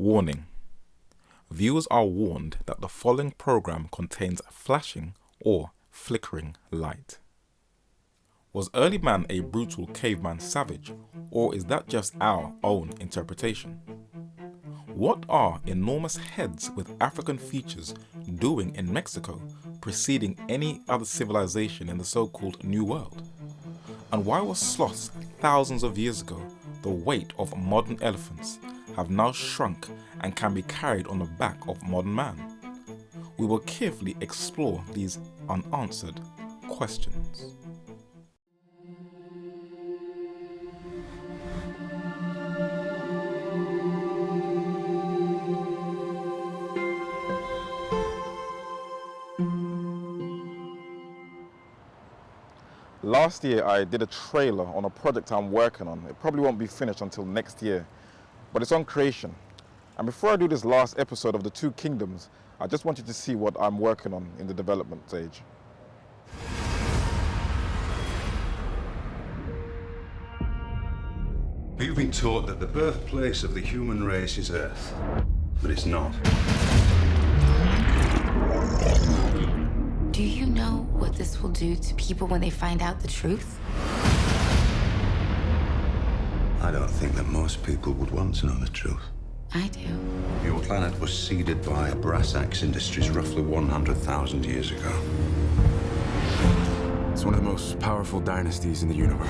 Warning. Viewers are warned that the following program contains flashing or flickering light. Was early man a brutal caveman savage, or is that just our own interpretation? What are enormous heads with African features doing in Mexico, preceding any other civilization in the so-called New World? And why was sloths thousands of years ago the weight of modern elephants have now shrunk and can be carried on the back of modern man? We will carefully explore these unanswered questions. Last year I did a trailer on a project I'm working on. It probably won't be finished until next year, but it's on creation. And before I do this last episode of The Two Kingdoms, I just want you to see what I'm working on in the development stage. We've been taught that the birthplace of the human race is Earth, but it's not. Do you know what this will do to people when they find out the truth? I don't think that most people would want to know the truth. I do. Your planet was seeded by brass axe industries roughly 100,000 years ago. It's one of the most powerful dynasties in the universe.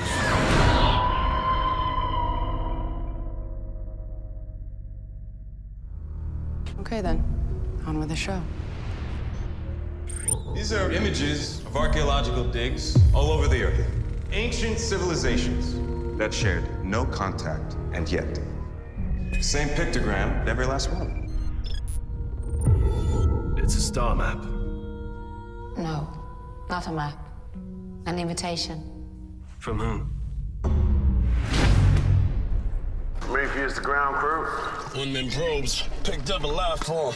Okay then, on with the show. These are images of archaeological digs all over the earth. Ancient civilizations that shared no contact, and yet same pictogram, every last one. It's a star map. No, not a map. An invitation. From whom? Mayfield's the ground crew. One of them probes picked up a life form.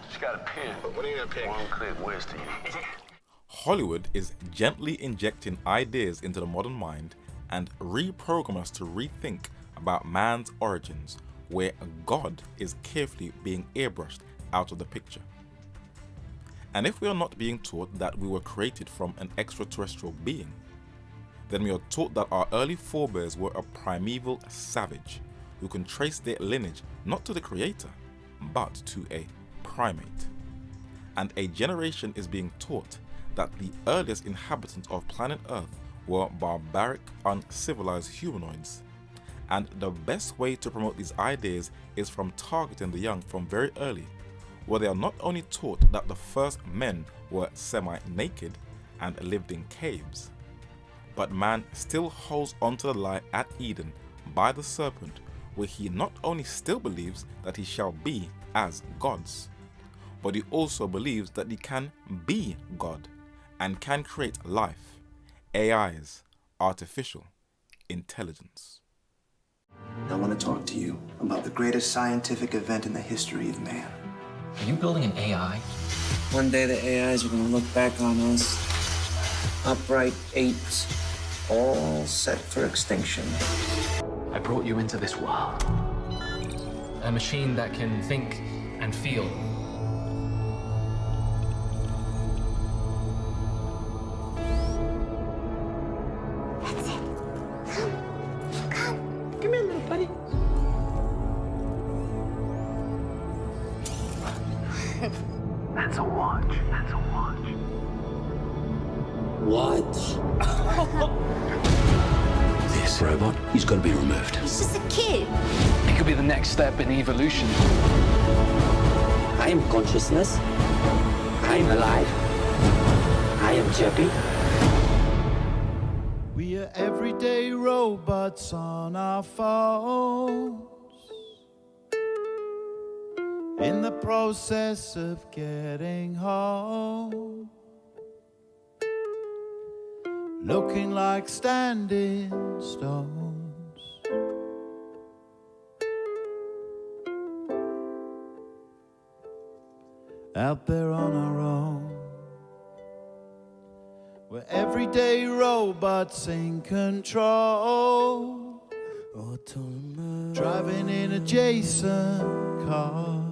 Just got a pin. What are you gonna pick? One click west of you. Hollywood is gently injecting ideas into the modern mind and reprogram us to rethink about man's origins, where God is carefully being airbrushed out of the picture. And if we are not being taught that we were created from an extraterrestrial being, then we are taught that our early forebears were a primeval savage who can trace their lineage not to the creator, but to a primate. And a generation is being taught that the earliest inhabitants of planet Earth were barbaric, uncivilized humanoids. And the best way to promote these ideas is from targeting the young from very early, where they are not only taught that the first men were semi-naked and lived in caves, but man still holds onto the lie at Eden by the serpent, where he not only still believes that he shall be as gods, but he also believes that he can be God and can create life, AIs, artificial intelligence. I want to talk to you about the greatest scientific event in the history of man. Are you building an AI? One day the AIs are going to look back on us, upright apes, all set for extinction. I brought you into this world. A machine that can think and feel. That's it. Come. Come here, little buddy. That's a watch. That's a watch. What? This robot is going to be removed. He's just a kid. It could be the next step in evolution. I am consciousness. I am alive. I am Jeppy. We are everyday robots on our phones, in the process of getting home, looking like standing stones. Out there on our own, we're everyday robots in control driving in adjacent cars.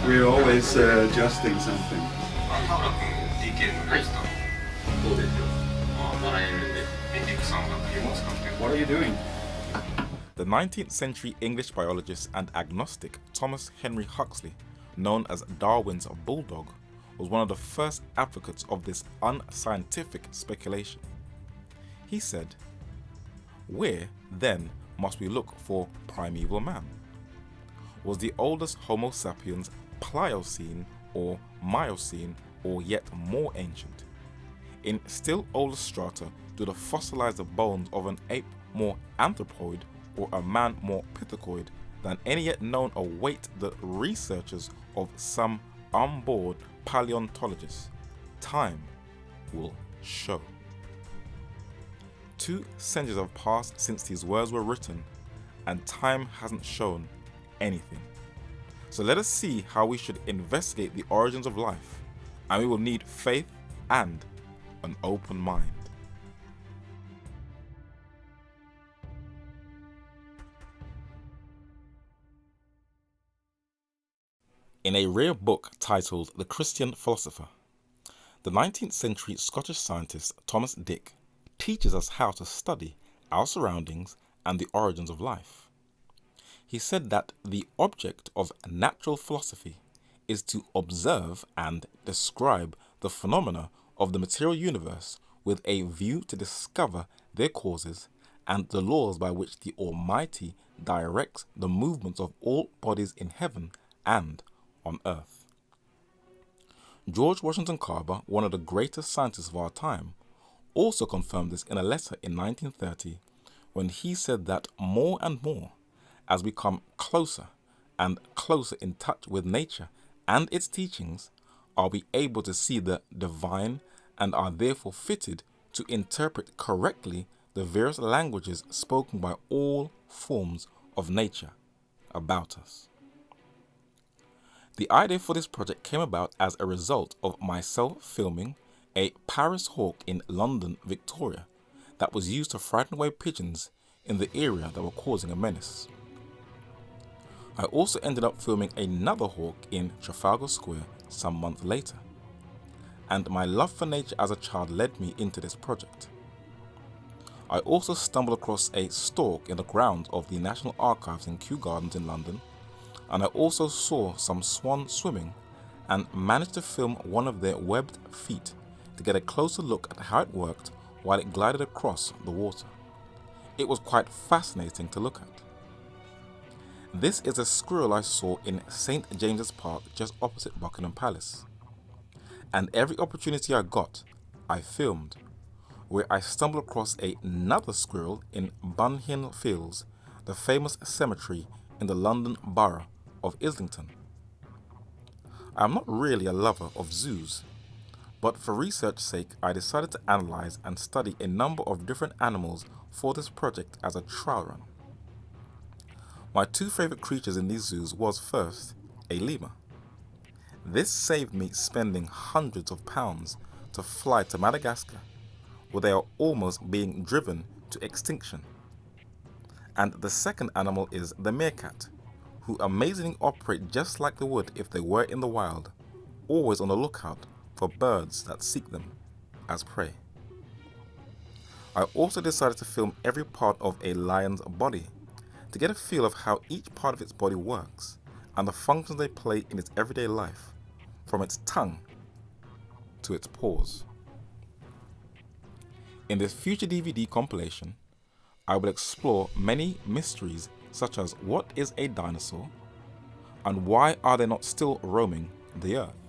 We're always adjusting something. What are you doing? The 19th century English biologist and agnostic Thomas Henry Huxley, known as Darwin's bulldog, was one of the first advocates of this unscientific speculation. He said, "Where, then, must we look for primeval man? Was the oldest Homo sapiens Pliocene or Miocene or yet more ancient? In still older strata do the fossilized bones of an ape more anthropoid or a man more pithecoid than any yet known await the researches of some onboard paleontologists? Time will show." 2 centuries have passed since these words were written, and time hasn't shown anything. So let us see how we should investigate the origins of life, and we will need faith and an open mind. In a rare book titled The Christian Philosopher, the 19th century Scottish scientist Thomas Dick teaches us how to study our surroundings and the origins of life. He said that the object of natural philosophy is to observe and describe the phenomena of the material universe with a view to discover their causes and the laws by which the Almighty directs the movements of all bodies in heaven and on earth. George Washington Carver, one of the greatest scientists of our time, also confirmed this in a letter in 1930 when he said that more and more, as we come closer and closer in touch with nature and its teachings, are we able to see the divine and are therefore fitted to interpret correctly the various languages spoken by all forms of nature about us. The idea for this project came about as a result of myself filming a Paris hawk in London, Victoria, that was used to frighten away pigeons in the area that were causing a menace. I also ended up filming another hawk in Trafalgar Square some months later, and my love for nature as a child led me into this project. I also stumbled across a stork in the grounds of the National Archives in Kew Gardens in London, and I also saw some swan swimming and managed to film one of their webbed feet to get a closer look at how it worked while it glided across the water. It was quite fascinating to look at. This is a squirrel I saw in St. James's Park just opposite Buckingham Palace. And every opportunity I got, I filmed, where I stumbled across another squirrel in Bunhill Fields, the famous cemetery in the London borough of Islington. I am not really a lover of zoos, but for research's sake I decided to analyze and study a number of different animals for this project as a trial run. My 2 favorite creatures in these zoos was first, a lemur. This saved me spending hundreds of pounds to fly to Madagascar, where they are almost being driven to extinction. And the second animal is the meerkat, who amazingly operate just like they would if they were in the wild, always on the lookout for birds that seek them as prey. I also decided to film every part of a lion's body to get a feel of how each part of its body works and the functions they play in its everyday life, from its tongue to its paws. In this future DVD compilation, I will explore many mysteries such as what is a dinosaur and why are they not still roaming the earth.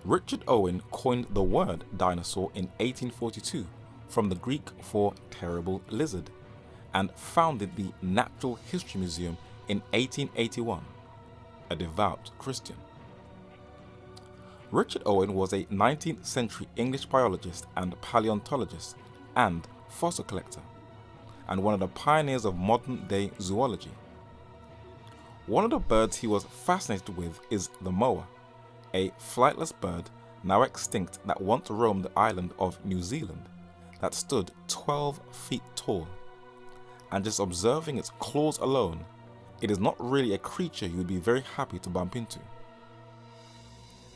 Richard Owen coined the word dinosaur in 1842 from the Greek for terrible lizard, and founded the Natural History Museum in 1881, a devout Christian. Richard Owen was a 19th century English biologist and paleontologist and fossil collector, and one of the pioneers of modern-day zoology. One of the birds he was fascinated with is the moa, a flightless bird now extinct that once roamed the island of New Zealand that stood 12 feet tall. And just observing its claws alone, it is not really a creature you would be very happy to bump into.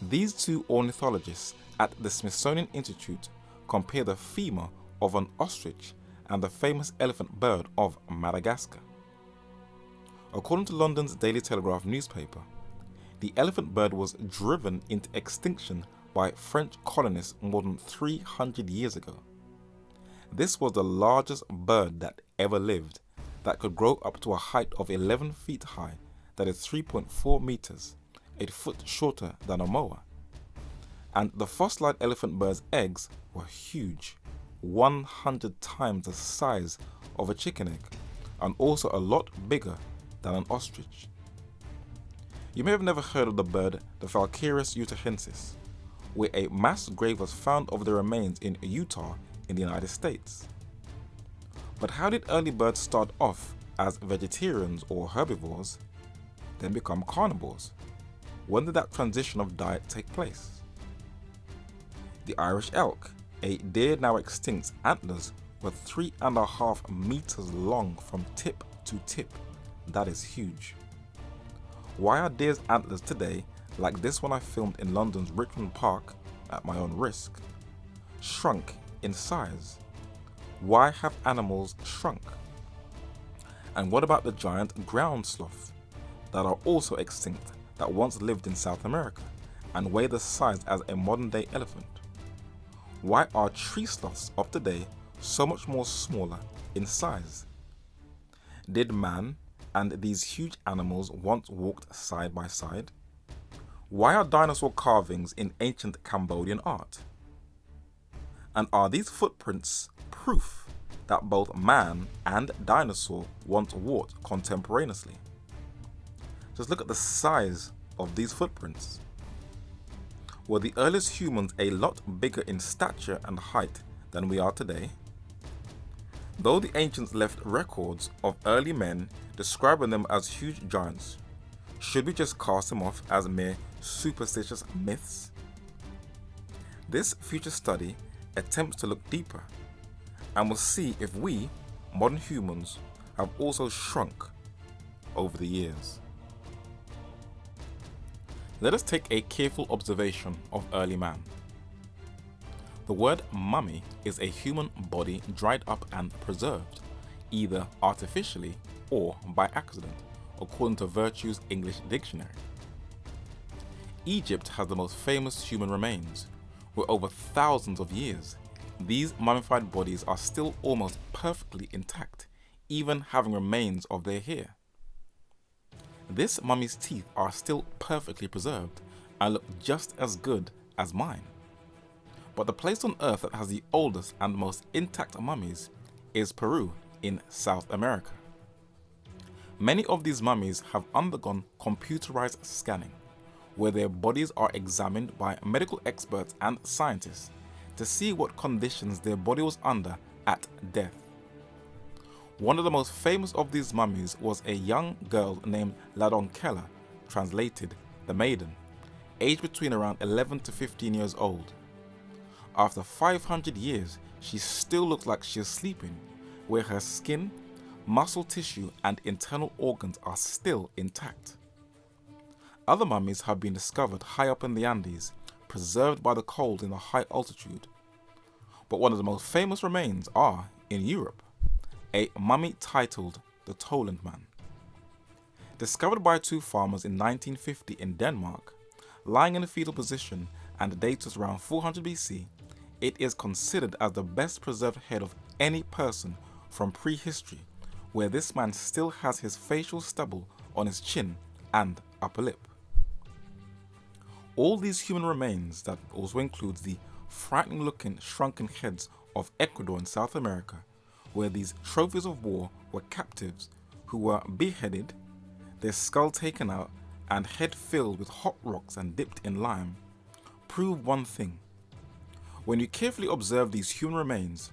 These two ornithologists at the Smithsonian Institute compare the femur of an ostrich and the famous elephant bird of Madagascar. According to London's Daily Telegraph newspaper, the elephant bird was driven into extinction by French colonists more than 300 years ago. This was the largest bird that ever lived, that could grow up to a height of 11 feet high, that is 3.4 meters, a foot shorter than a moa. And the fossilized elephant bird's eggs were huge, 100 times the size of a chicken egg, and also a lot bigger than an ostrich. You may have never heard of the bird, the Falcarius utahensis, where a mass grave was found of the remains in Utah in the United States. But how did early birds start off as vegetarians or herbivores, then become carnivores? When did that transition of diet take place? The Irish elk, a deer now extinct, antlers were 3.5 meters long from tip to tip. That is huge. Why are deer's antlers today, like this one I filmed in London's Richmond Park at my own risk, shrunk in size? Why have animals shrunk? And what about the giant ground sloth that are also extinct, that once lived in South America and weigh the size as a modern-day elephant? Why are tree sloths of today so much more smaller in size? Did man and these huge animals once walked side by side? Why are dinosaur carvings in ancient Cambodian art? And are these footprints proof that both man and dinosaur once walked contemporaneously? Just look at the size of these footprints. Were the earliest humans a lot bigger in stature and height than we are today? Though the ancients left records of early men describing them as huge giants, should we just cast them off as mere superstitious myths? This future study attempts to look deeper and will see if we, modern humans, have also shrunk over the years. Let us take a careful observation of early man. The word mummy is a human body dried up and preserved, either artificially or by accident, according to Virtue's English Dictionary. Egypt has the most famous human remains, where over thousands of years, these mummified bodies are still almost perfectly intact, even having remains of their hair. This mummy's teeth are still perfectly preserved and look just as good as mine. But the place on earth that has the oldest and most intact mummies is Peru in South America. Many of these mummies have undergone computerized scanning, where their bodies are examined by medical experts and scientists to see what conditions their body was under at death. One of the most famous of these mummies was a young girl named Ladonkela, translated the maiden, aged between around 11 to 15 years old. After 500 years, she still looks like she is sleeping, where her skin, muscle tissue and internal organs are still intact. Other mummies have been discovered high up in the Andes, preserved by the cold in a high altitude. But one of the most famous remains are in Europe, a mummy titled the Toland Man. Discovered by two farmers in 1950 in Denmark, lying in a fetal position and dates around 400 BC, it is considered as the best preserved head of any person from prehistory, where this man still has his facial stubble on his chin and upper lip. All these human remains, that also includes the frightening looking shrunken heads of Ecuador in South America, where these trophies of war were captives who were beheaded, their skull taken out and head filled with hot rocks and dipped in lime, prove one thing. When you carefully observe these human remains,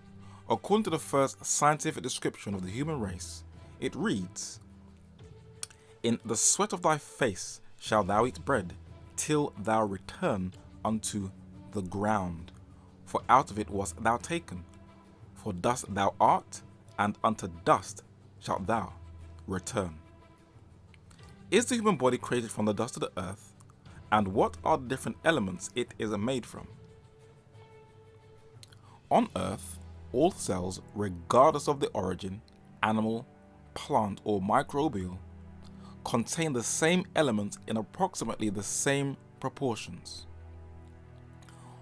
according to the first scientific description of the human race, it reads, "In the sweat of thy face shalt thou eat bread, till thou return unto the ground. For out of it wast thou taken. For dust thou art, and unto dust shalt thou return." Is the human body created from the dust of the earth? And what are the different elements it is made from? On earth, all cells, regardless of the origin, animal, plant, or microbial, contain the same elements in approximately the same proportions.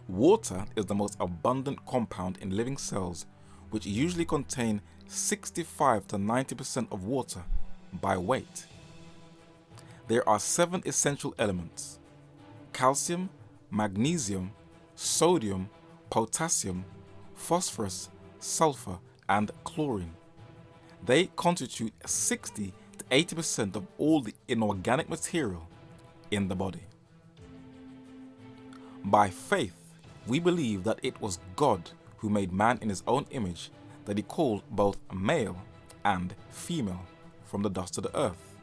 Water is the most abundant compound in living cells, which usually contain 65 to 90% of water by weight. There are 7 essential elements: calcium, magnesium, sodium, potassium, phosphorus, sulfur, and chlorine. They constitute 60 to 80% of all the inorganic material in the body. By faith, we believe that it was God who made man in his own image, that he called both male and female from the dust of the earth.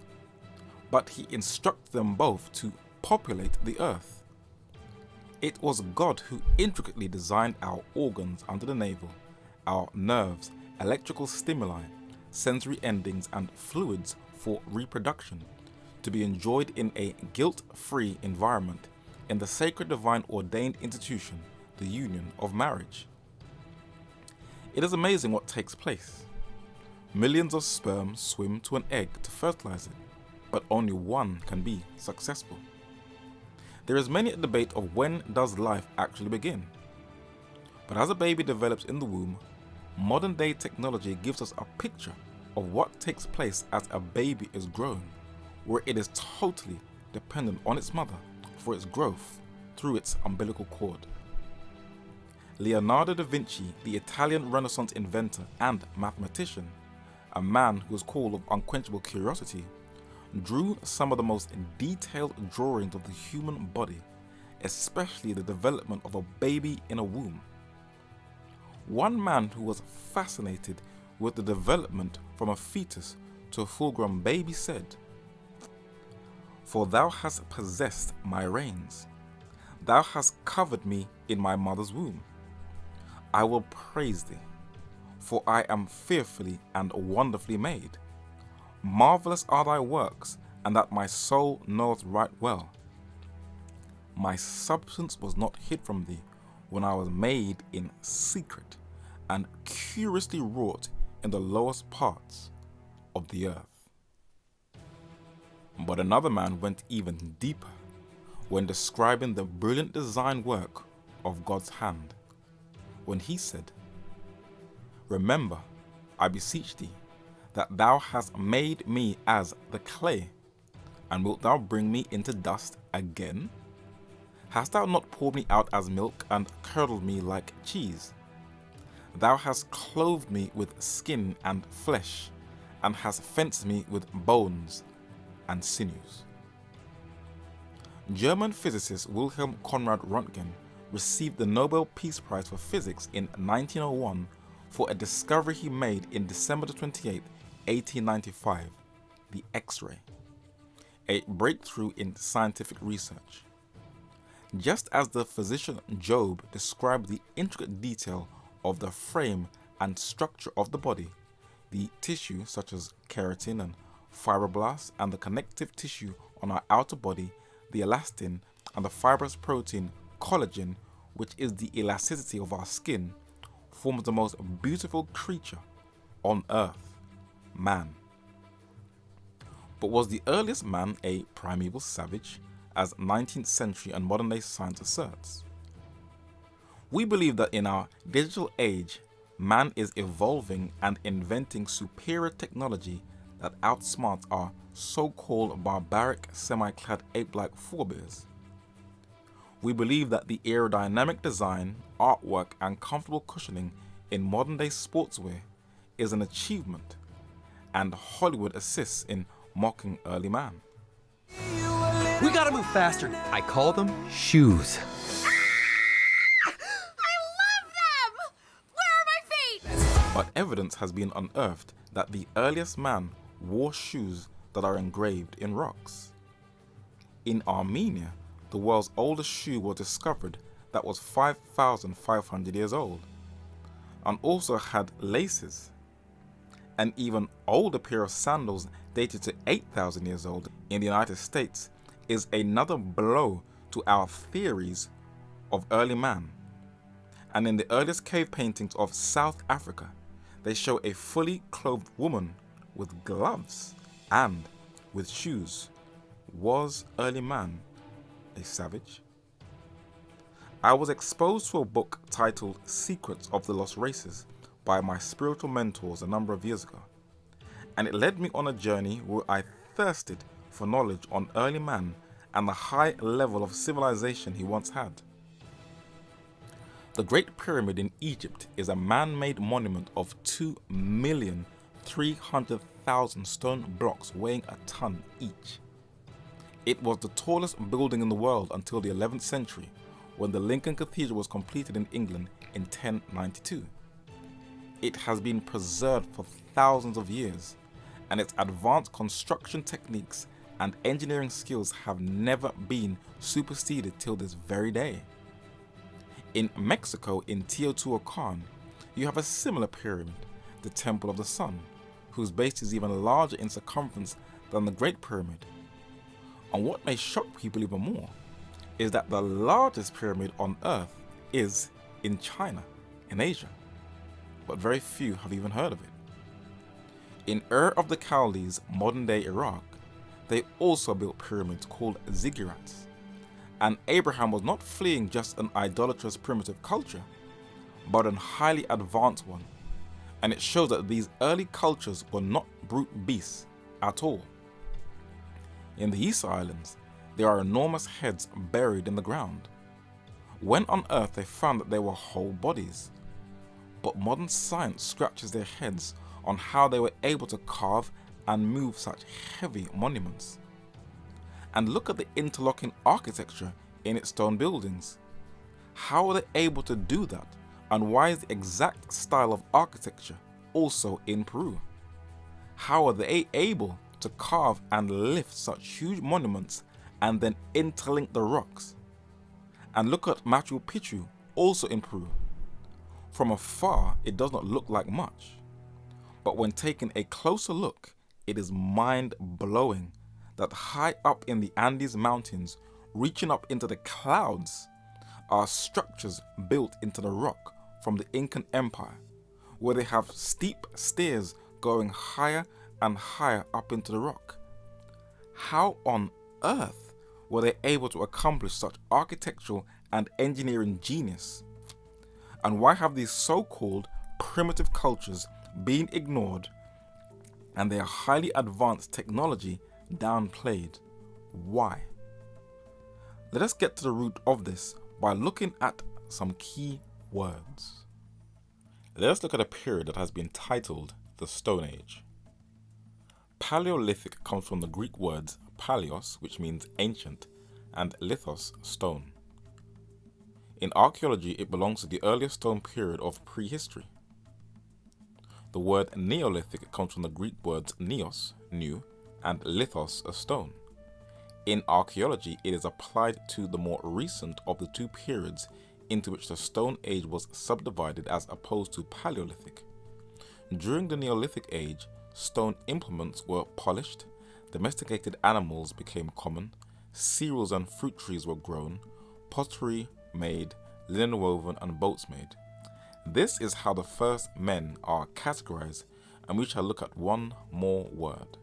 But he instructed them both to populate the earth. It was God who intricately designed our organs under the navel, our nerves, electrical stimuli, sensory endings, and fluids for reproduction, to be enjoyed in a guilt-free environment in the sacred divine ordained institution, the union of marriage. It is amazing what takes place. Millions of sperm swim to an egg to fertilize it, but only one can be successful. There is many a debate of when does life actually begin. But as a baby develops in the womb, modern day technology gives us a picture of what takes place as a baby is growing, where it is totally dependent on its mother for its growth through its umbilical cord. Leonardo da Vinci, the Italian Renaissance inventor and mathematician, a man who was called of unquenchable curiosity, drew some of the most detailed drawings of the human body, especially the development of a baby in a womb. One man who was fascinated with the development from a fetus to a full-grown baby said, "For thou hast possessed my reins, thou hast covered me in my mother's womb. I will praise thee, for I am fearfully and wonderfully made. Marvelous are thy works, and that my soul knoweth right well. My substance was not hid from thee when I was made in secret, and curiously wrought in the lowest parts of the earth." But another man went even deeper when describing the brilliant design work of God's hand, when he said, "Remember, I beseech thee, that thou hast made me as the clay, and wilt thou bring me into dust again? Hast thou not poured me out as milk, and curdled me like cheese? Thou hast clothed me with skin and flesh, and hast fenced me with bones and sinews." German physicist Wilhelm Conrad Röntgen received the Nobel Peace Prize for Physics in 1901 for a discovery he made in December 28, 1895, the X-ray, a breakthrough in scientific research. Just as the physician Job described the intricate detail of the frame and structure of the body, the tissue such as keratin and fibroblasts, and the connective tissue on our outer body, the elastin, and the fibrous protein collagen, which is the elasticity of our skin, forms the most beautiful creature on earth, man. But was the earliest man a primeval savage, as 19th century and modern day science asserts? We believe that in our digital age, man is evolving and inventing superior technology that outsmarts our so-called barbaric semi-clad ape-like forebears. We believe that the aerodynamic design, artwork, and comfortable cushioning in modern-day sportswear is an achievement, and Hollywood assists in mocking early man. We gotta move faster. I call them shoes. but evidence has been unearthed that the earliest man wore shoes that are engraved in rocks. In Armenia, the world's oldest shoe was discovered that was 5,500 years old, and also had laces. An even older pair of sandals dated to 8,000 years old in the United States is another blow to our theories of early man. And in the earliest cave paintings of South Africa, they show a fully clothed woman with gloves and with shoes. Was early man a savage? I was exposed to a book titled Secrets of the Lost Races by my spiritual mentors a number of years ago, and it led me on a journey where I thirsted for knowledge on early man and the high level of civilization he once had. The Great Pyramid in Egypt is a man-made monument of 2,300,000 stone blocks weighing a ton each. It was the tallest building in the world until the 11th century, when the Lincoln Cathedral was completed in England in 1092. It has been preserved for thousands of years, and its advanced construction techniques and engineering skills have never been superseded till this very day. In Mexico, in Teotihuacan, you have a similar pyramid, the Temple of the Sun, whose base is even larger in circumference than the Great Pyramid. And what may shock people even more is that the largest pyramid on Earth is in China, in Asia, but very few have even heard of it. In Ur of the Chaldees, modern-day Iraq, they also built pyramids called ziggurats. And Abraham was not fleeing just an idolatrous primitive culture, but a highly advanced one. And it shows that these early cultures were not brute beasts at all. In the East Islands, there are enormous heads buried in the ground. When on Earth, they found that they were whole bodies. But modern science scratches their heads on how they were able to carve and move such heavy monuments. And look at the interlocking architecture in its stone buildings. How are they able to do that, and why is the exact style of architecture also in Peru? How are they able to carve and lift such huge monuments and then interlink the rocks? And look at Machu Picchu, also in Peru. From afar, it does not look like much, but when taking a closer look, it is mind-blowing that high up in the Andes Mountains, reaching up into the clouds, are structures built into the rock from the Incan Empire, where they have steep stairs going higher and higher up into the rock. How on earth were they able to accomplish such architectural and engineering genius? And why have these so-called primitive cultures been ignored and their highly advanced technology downplayed? Why? Let us get to the root of this by looking at some key words. Let us look at a period that has been titled the Stone Age. Paleolithic comes from the Greek words paleos, which means ancient, and lithos, stone. In archaeology, it belongs to the earliest stone period of prehistory. The word Neolithic comes from the Greek words neos, new, and lithos, a stone. In archaeology, it is applied to the more recent of the two periods into which the Stone Age was subdivided as opposed to Paleolithic. During the Neolithic age, stone implements were polished, domesticated animals became common, cereals and fruit trees were grown, pottery made, linen woven, and boats made. This is how the first men are categorized, and we shall look at one more word.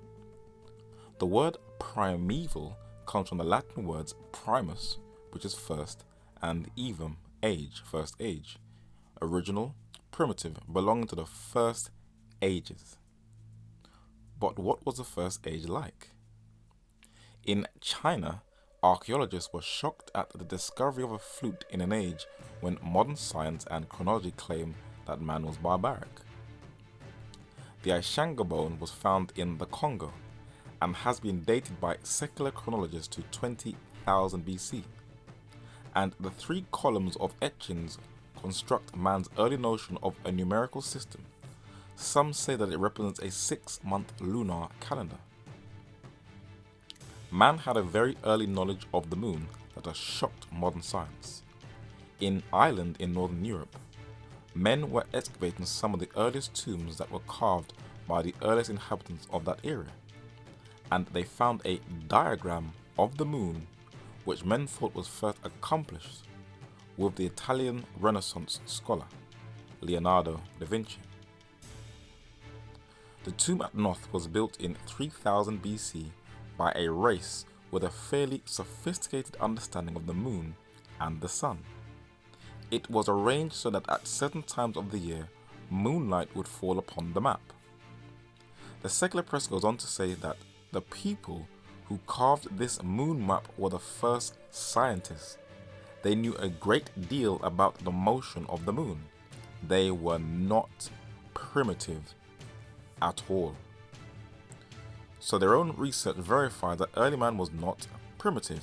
The word primeval comes from the Latin words primus, which is first, and evum, age, first age. Original, primitive, belonging to the first ages. But what was the first age like? In China, archaeologists were shocked at the discovery of a flute in an age when modern science and chronology claim that man was barbaric. The Ishanga bone was found in the Congo and has been dated by secular chronologists to 20,000 BC. And the 3 columns of etchings construct man's early notion of a numerical system Some say that it represents a 6-month lunar calendar. Man had a very early knowledge of the moon that has shocked modern science. In Ireland in northern Europe, men were excavating some of the earliest tombs that were carved by the earliest inhabitants of that area, and they found a diagram of the moon which men thought was first accomplished with the Italian Renaissance scholar Leonardo da Vinci. The tomb at Noth was built in 3000 BC by a race with a fairly sophisticated understanding of the moon and the sun. It was arranged so that at certain times of the year, moonlight would fall upon the map. The secular press goes on to say that the people who carved this moon map were the first scientists. They knew a great deal about the motion of the moon. They were not primitive at all. So their own research verified that early man was not primitive,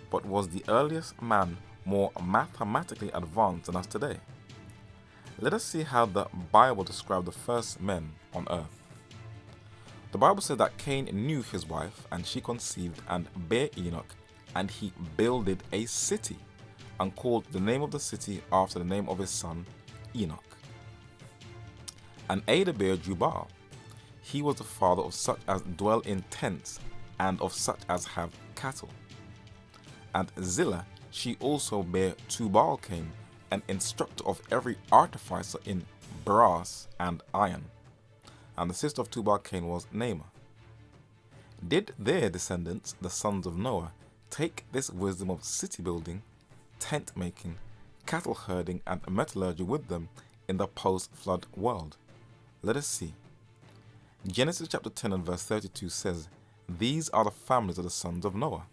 but was the earliest man more mathematically advanced than us today. Let us see how the Bible described the first men on earth. The Bible said that Cain knew his wife, and she conceived and bare Enoch, and he builded a city, and called the name of the city after the name of his son Enoch. And Ada bare Jubal. He was the father of such as dwell in tents, and of such as have cattle. And Zillah, she also bare Tubal-Cain, an instructor of every artificer in brass and iron. And the sister of Tubal-Cain was Naamah. Did their descendants, the sons of Noah, take this wisdom of city building, tent making, cattle herding, and metallurgy with them in the post-flood world? Let us see. Genesis chapter 10 and verse 32 says, "These are the families of the sons of Noah,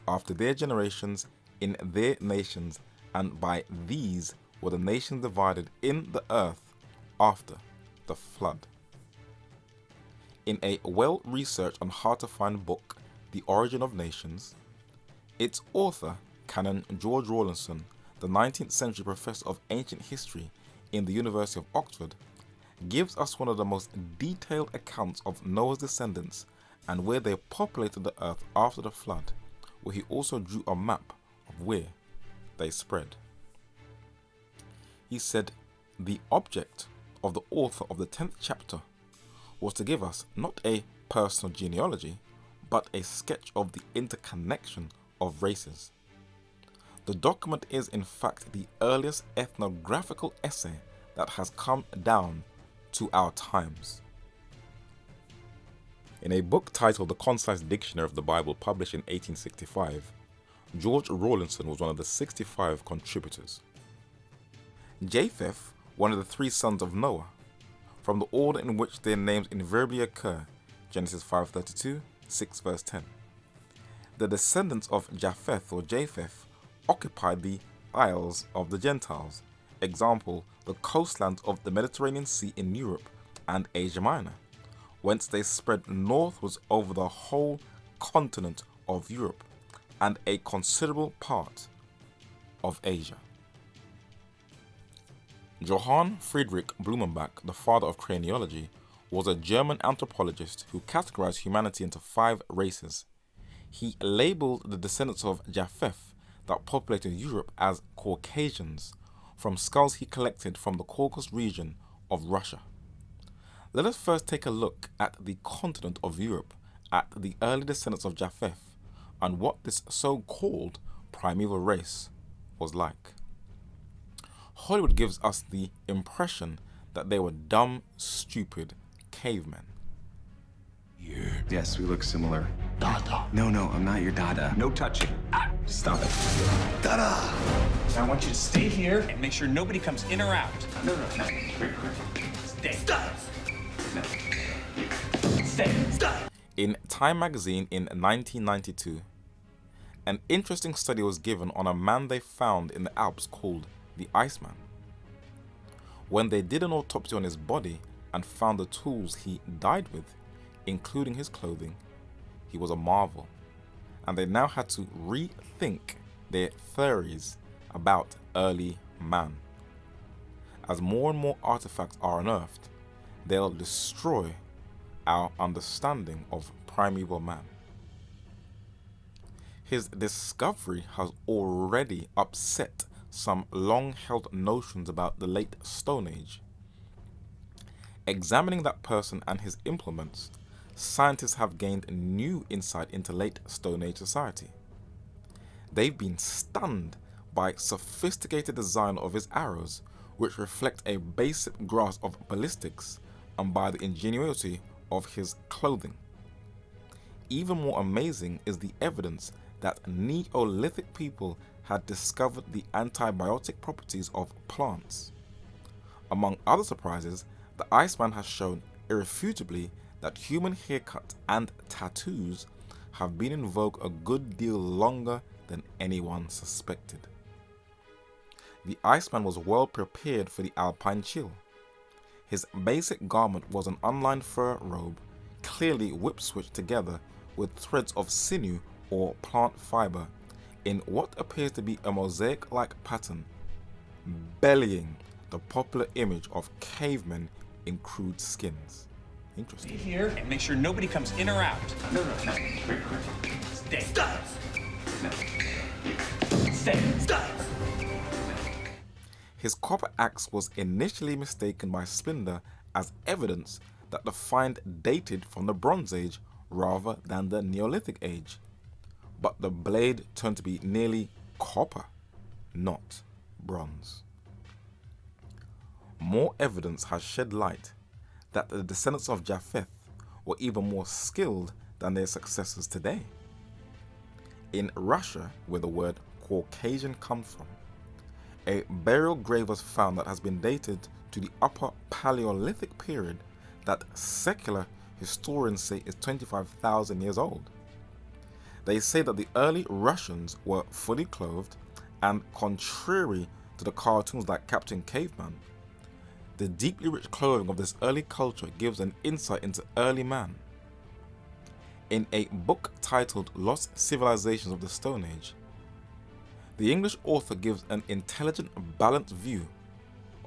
after their generations, in their nations, and by these were the nations divided in the earth after the flood." In a well-researched and hard-to-find book, The Origin of Nations, its author, Canon George Rawlinson, the 19th century professor of ancient history in the University of Oxford, gives us one of the most detailed accounts of Noah's descendants and where they populated the earth after the flood, where he also drew a map of where they spread. He said, "The object of the author of the 10th chapter was to give us not a personal genealogy, but a sketch of the interconnection of races. The document is in fact the earliest ethnographical essay that has come down to our times." In a book titled The Concise Dictionary of the Bible, published in 1865, George Rawlinson was one of the 65 contributors. Japheth, one of the 3 sons of Noah, from the order in which their names invariably occur, Genesis 5:32, 6 verse 10. The descendants of Japheth or Japheth occupied the isles of the Gentiles, example, the coastlands of the Mediterranean Sea in Europe and Asia Minor, whence they spread northwards over the whole continent of Europe and a considerable part of Asia. Johann Friedrich Blumenbach, the father of craniology, was a German anthropologist who categorized humanity into 5 races. He labeled the descendants of Japheth that populated Europe as Caucasians, from skulls he collected from the Caucasus region of Russia. Let us first take a look at the continent of Europe, at the early descendants of Japheth, and what this so-called primeval race was like. Hollywood gives us the impression that they were dumb, stupid cavemen. Yes, we look similar. Dada. No, I'm not your Dada. No touching. Stop it. Dada! I want you to stay here and make sure nobody comes in or out. No. Stay. Stop. No. Stay. Stop. In Time magazine in 1992, an interesting study was given on a man they found in the Alps called the Iceman. When they did an autopsy on his body and found the tools he died with, including his clothing, he was a marvel, and they now had to rethink their theories about early man. As more and more artifacts are unearthed, they'll destroy our understanding of primeval man. His discovery has already upset some long-held notions about the late Stone Age. Examining that person and his implements, scientists have gained new insight into late Stone Age society. They've been stunned by sophisticated design of his arrows, which reflect a basic grasp of ballistics, and by the ingenuity of his clothing. Even more amazing is the evidence that Neolithic people had discovered the antibiotic properties of plants. Among other surprises, the Iceman has shown irrefutably that human haircuts and tattoos have been in vogue a good deal longer than anyone suspected. The Iceman was well prepared for the alpine chill. His basic garment was an unlined fur robe, clearly whip-switched together with threads of sinew or plant fiber in what appears to be a mosaic-like pattern, bellying the popular image of cavemen in crude skins. Interesting. Stay here and make sure nobody comes in or out. No. Stay. Stop! No. Stay. Stop! His copper axe was initially mistaken by Splinder as evidence that the find dated from the Bronze Age rather than the Neolithic Age. But the blade turned to be nearly copper, not bronze. More evidence has shed light that the descendants of Japheth were even more skilled than their successors today. In Russia, where the word Caucasian comes from, a burial grave was found that has been dated to the Upper Paleolithic period that secular historians say is 25,000 years old. They say that the early Russians were fully clothed, and contrary to the cartoons like Captain Caveman, the deeply rich clothing of this early culture gives an insight into early man. In a book titled Lost Civilizations of the Stone Age, the English author gives an intelligent, balanced view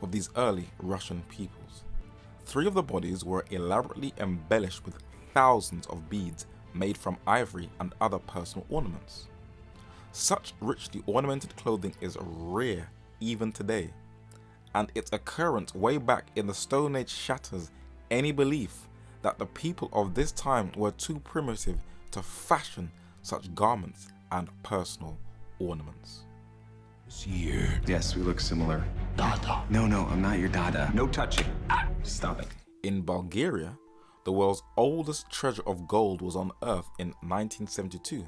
of these early Russian peoples. 3 of the bodies were elaborately embellished with thousands of beads made from ivory and other personal ornaments. Such richly ornamented clothing is rare even today, and its occurrence way back in the Stone Age shatters any belief that the people of this time were too primitive to fashion such garments and personal ornaments. Here. Yes, we look similar. Dada. No, I'm not your Dada. No touching. Stop it. In Bulgaria, the world's oldest treasure of gold was unearthed in 1972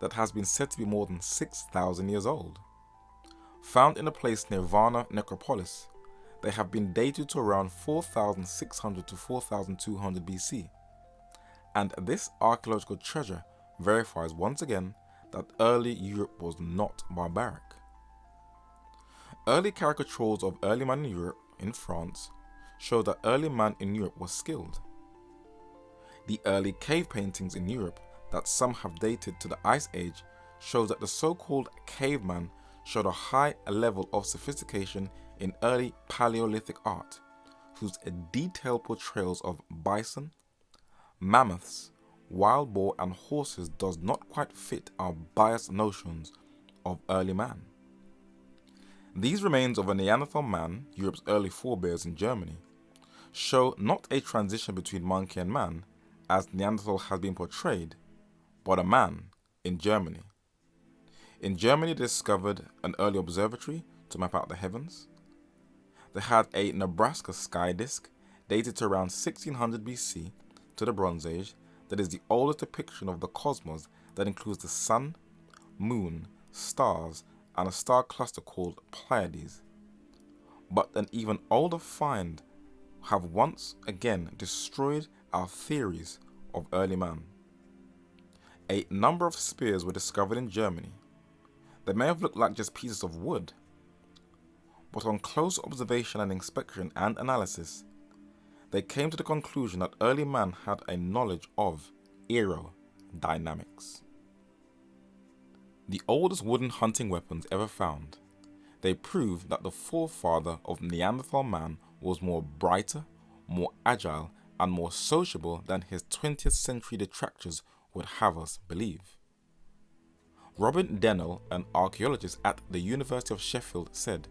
that has been said to be more than 6,000 years old. Found in a place near Varna necropolis, they have been dated to around 4,600 to 4,200 BC. And this archaeological treasure verifies once again that early Europe was not barbaric. Early caricatures of early man in Europe, in France, show that early man in Europe was skilled. The early cave paintings in Europe that some have dated to the Ice Age shows that the so-called caveman showed a high level of sophistication in early Paleolithic art, whose detailed portrayals of bison, mammoths, wild boar and horses does not quite fit our biased notions of early man. These remains of a Neanderthal man, Europe's early forebears in Germany, show not a transition between monkey and man, as Neanderthal has been portrayed, but a man in Germany. In Germany, they discovered an early observatory to map out the heavens. They had a Nebraska sky disk dated to around 1600 BC to the Bronze Age that is the oldest depiction of the cosmos that includes the sun, moon, stars, and a star cluster called Pleiades. But an even older find have once again destroyed our theories of early man. A number of spears were discovered in Germany. They may have looked like just pieces of wood, but on close observation and inspection and analysis, they came to the conclusion that early man had a knowledge of aerodynamics. The oldest wooden hunting weapons ever found, they prove that the forefather of Neanderthal man was more brighter, more agile, and more sociable than his 20th century detractors would have us believe. Robin Dennell, an archaeologist at the University of Sheffield, said,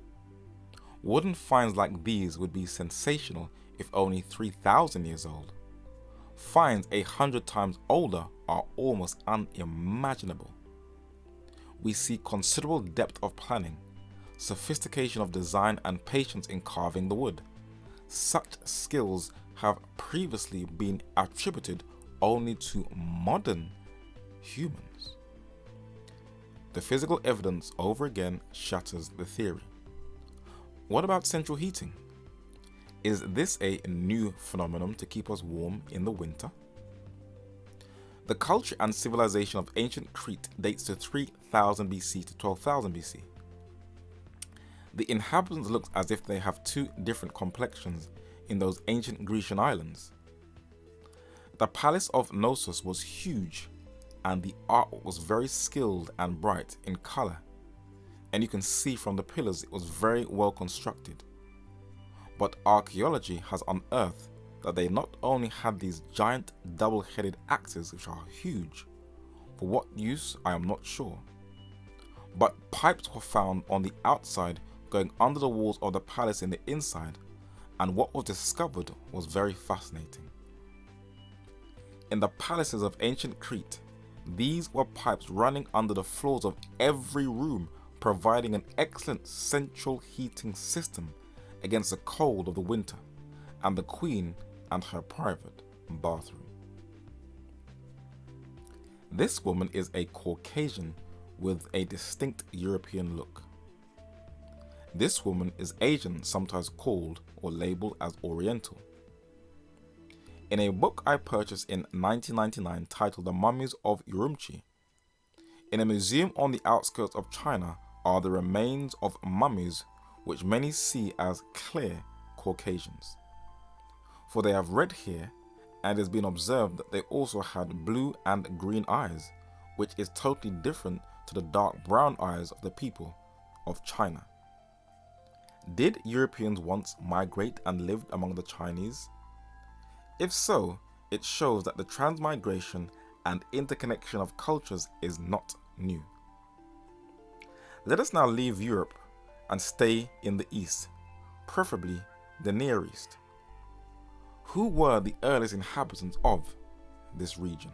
"Wooden finds like these would be sensational if only 3,000 years old. Finds 100 times older are almost unimaginable. We see considerable depth of planning, sophistication of design, and patience in carving the wood. Such skills have previously been attributed only to modern humans." The physical evidence over again shatters the theory. What about central heating? Is this a new phenomenon to keep us warm in the winter? The culture and civilization of ancient Crete dates to 3000 BC to 12,000 BC. The inhabitants look as if they have two different complexions in those ancient Grecian islands. The palace of Knossos was huge, and the art was very skilled and bright in color, and you can see from the pillars it was very well constructed. But archaeology has unearthed that they not only had these giant double-headed axes, which are huge, for what use I am not sure, but pipes were found on the outside going under the walls of the palace in the inside, and what was discovered was very fascinating. In the palaces of ancient Crete, these were pipes running under the floors of every room, providing an excellent central heating system against the cold of the winter, and the queen and her private bathroom. This woman is a Caucasian with a distinct European look. This woman is Asian, sometimes called or labeled as Oriental. In a book I purchased in 1999 titled The Mummies of Urumqi, in a museum on the outskirts of China are the remains of mummies which many see as clear Caucasians. For they have red hair, and it has been observed that they also had blue and green eyes, which is totally different to the dark brown eyes of the people of China. Did Europeans once migrate and lived among the Chinese? If so, it shows that the transmigration and interconnection of cultures is not new. Let us now leave Europe and stay in the East, preferably the Near East. Who were the earliest inhabitants of this region?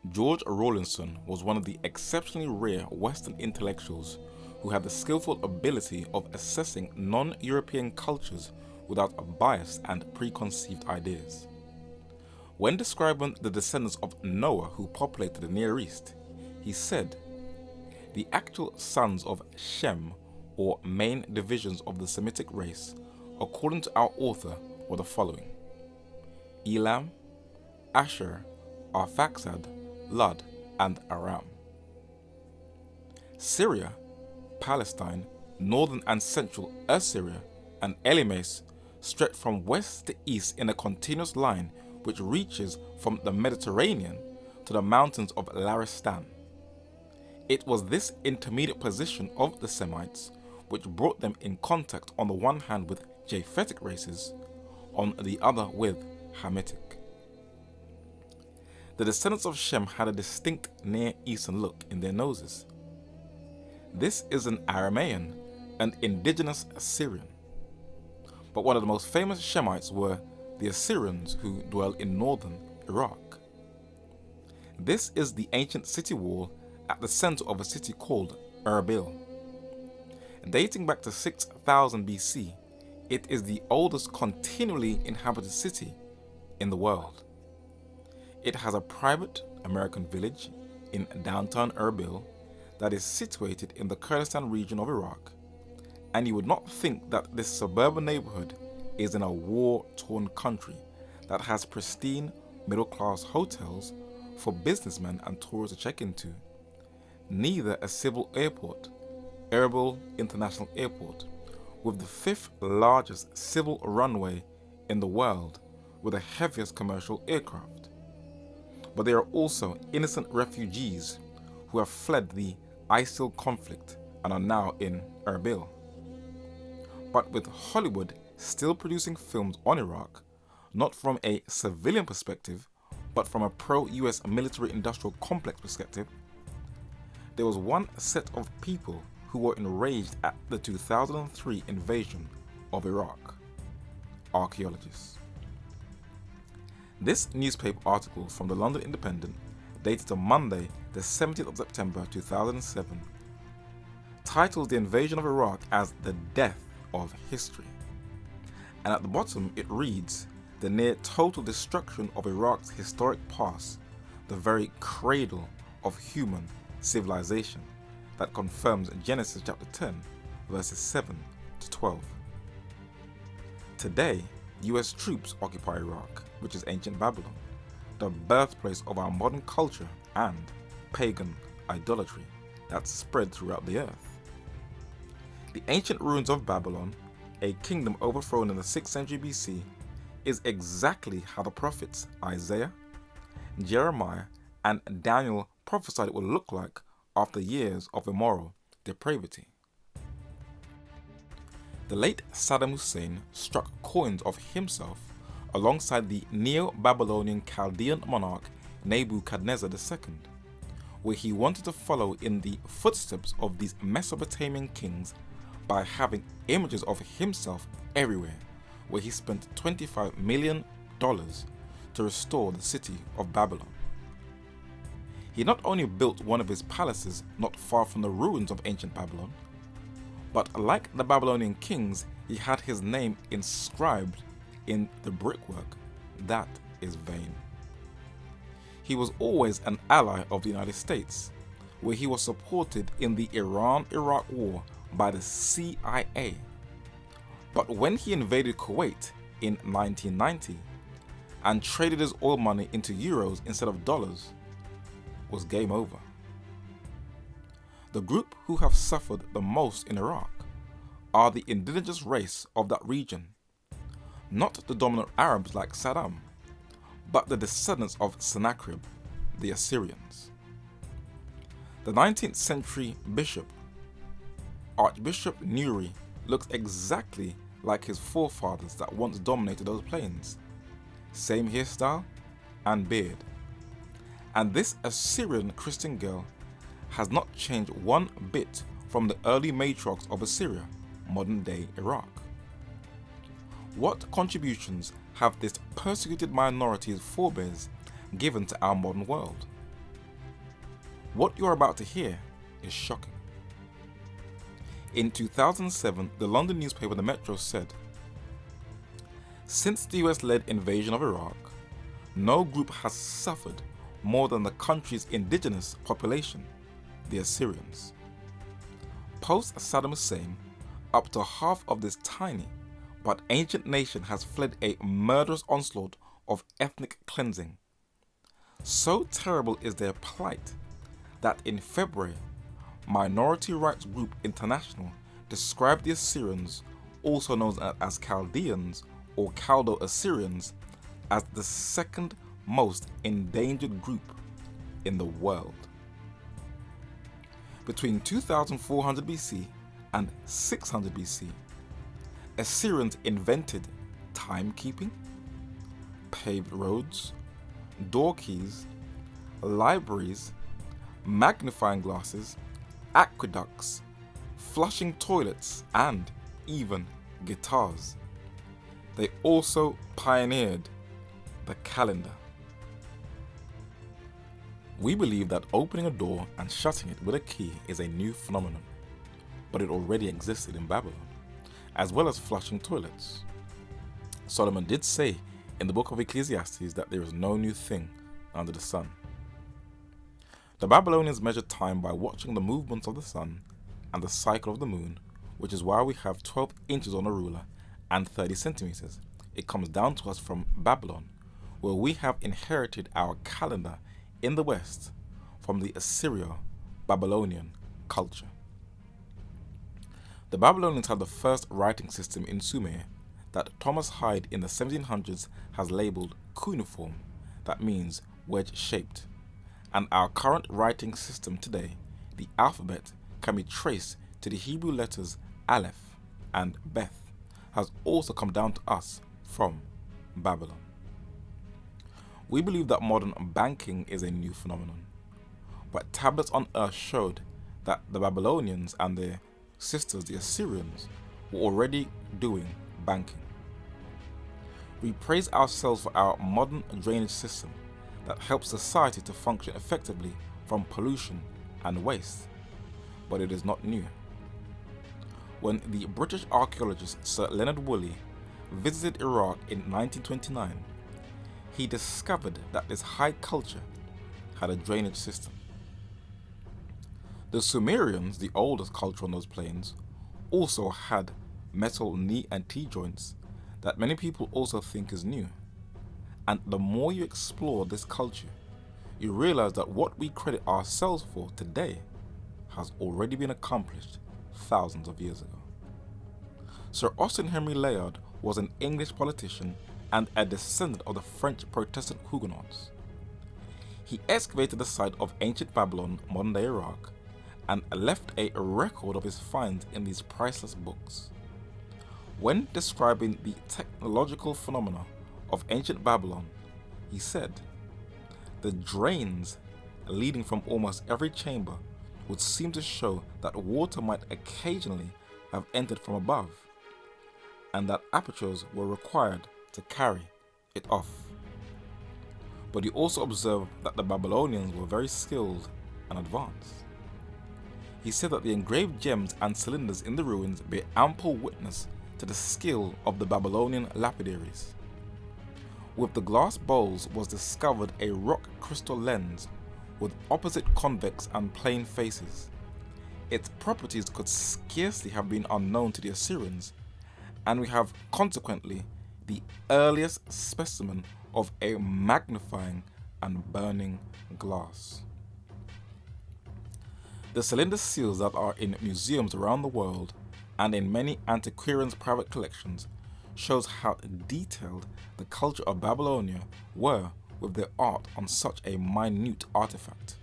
George Rawlinson was one of the exceptionally rare Western intellectuals who had the skillful ability of assessing non-European cultures without a bias and preconceived ideas. When describing the descendants of Noah who populated the Near East, he said, "The actual sons of Shem, or main divisions of the Semitic race, according to our author, were the following: Elam, Asher, Arphaxad, Lud, and Aram. Syria, Palestine, northern and central Assyria, and Elymas stretch from west to east in a continuous line which reaches from the Mediterranean to the mountains of Laristan. It was this intermediate position of the Semites which brought them in contact on the one hand with Japhetic races, on the other with Hamitic. The descendants of Shem had a distinct Near Eastern look in their noses. This is an Aramaean, an indigenous Assyrian. But one of the most famous Shemites were the Assyrians who dwell in northern Iraq. This is the ancient city wall at the center of a city called Erbil. Dating back to 6000 BC, it is the oldest continually inhabited city in the world. It has a private American village in downtown Erbil that is situated in the Kurdistan region of Iraq, and you would not think that this suburban neighborhood is in a war-torn country that has pristine middle-class hotels for businessmen and tourists to check into, neither a civil airport, Erbil International Airport, with the 5th largest civil runway in the world with the heaviest commercial aircraft. But there are also innocent refugees who have fled the ISIL conflict and are now in Erbil. But with Hollywood still producing films on Iraq, not from a civilian perspective, but from a pro-US military-industrial complex perspective, there was one set of people who were enraged at the 2003 invasion of Iraq: archaeologists. This newspaper article from the London Independent, dated to Monday, the 17th of September 2007, titles the invasion of Iraq as the death of history. And at the bottom it reads, the near total destruction of Iraq's historic past, the very cradle of human civilization, that confirms Genesis chapter 10, verses 7 to 12. Today, US troops occupy Iraq, which is ancient Babylon, the birthplace of our modern culture and pagan idolatry that spread throughout the earth. The ancient ruins of Babylon, a kingdom overthrown in the 6th century BC, is exactly how the prophets Isaiah, Jeremiah, and Daniel prophesied it would look like after years of immoral depravity. The late Saddam Hussein struck coins of himself alongside the Neo-Babylonian Chaldean monarch Nebuchadnezzar II, where he wanted to follow in the footsteps of these Mesopotamian kings by having images of himself everywhere, where he spent $25 million to restore the city of Babylon. He not only built one of his palaces not far from the ruins of ancient Babylon, but like the Babylonian kings, he had his name inscribed in the brickwork. That is vain. He was always an ally of the United States, where he was supported in the Iran-Iraq war by the CIA. But when he invaded Kuwait in 1990 and traded his oil money into euros instead of dollars, was game over. The group who have suffered the most in Iraq are the indigenous race of that region, not the dominant Arabs like Saddam, but the descendants of Sennacherib, the Assyrians. The 19th century bishop, Archbishop Nuri, looks exactly like his forefathers that once dominated those plains. Same hairstyle and beard. And this Assyrian Christian girl has not changed one bit from the early matriarchs of Assyria, modern day Iraq. What contributions have this persecuted minority's forebears given to our modern world? What you're about to hear is shocking. In 2007, the London newspaper The Metro said, "Since the US-led invasion of Iraq, no group has suffered more than the country's indigenous population, the Assyrians. Post Saddam Hussein, up to half of this tiny but ancient nation has fled a murderous onslaught of ethnic cleansing. So terrible is their plight that in February, Minority Rights Group International described the Assyrians, also known as Chaldeans or Chaldo-Assyrians, as the second most endangered group in the world. Between 2400 BC and 600 BC, Assyrians invented timekeeping, paved roads, door keys, libraries, magnifying glasses, aqueducts, flushing toilets, and even guitars. They also pioneered the calendar. We believe that opening a door and shutting it with a key is a new phenomenon, but it already existed in Babylon, as well as flushing toilets. Solomon did say in the book of Ecclesiastes that there is no new thing under the sun. The Babylonians measured time by watching the movements of the sun and the cycle of the moon, which is why we have 12 inches on a ruler and 30 centimeters. It comes down to us from Babylon, where we have inherited our calendar in the West from the Assyrio-Babylonian culture. The Babylonians had the first writing system in Sumer that Thomas Hyde in the 1700s has labeled cuneiform, that means wedge-shaped, and our current writing system today, the alphabet, can be traced to the Hebrew letters Aleph and Beth, has also come down to us from Babylon. We believe that modern banking is a new phenomenon, but tablets on earth showed that the Babylonians and their sisters, the Assyrians, were already doing banking. We praise ourselves for our modern drainage system that helps society to function effectively from pollution and waste, but it is not new. When the British archaeologist Sir Leonard Woolley visited Iraq in 1929, he discovered that this high culture had a drainage system. The Sumerians, the oldest culture on those plains, also had metal knee and T-joints that many people also think is new. And the more you explore this culture, you realize that what we credit ourselves for today has already been accomplished thousands of years ago. Sir Austin Henry Layard was an English politician and a descendant of the French Protestant Huguenots. He excavated the site of ancient Babylon, modern-day Iraq, and left a record of his finds in these priceless books. When describing the technological phenomena of ancient Babylon, he said, "The drains leading from almost every chamber would seem to show that water might occasionally have entered from above, and that apertures were required to carry it off." But he also observed that the Babylonians were very skilled and advanced. He said that the engraved gems and cylinders in the ruins bear ample witness to the skill of the Babylonian lapidaries. With the glass bowls was discovered a rock crystal lens with opposite convex and plane faces. Its properties could scarcely have been unknown to the Assyrians, and we have consequently the earliest specimen of a magnifying and burning glass. The cylinder seals that are in museums around the world and in many antiquarians' private collections shows how detailed the culture of Babylonia were with their art on such a minute artifact.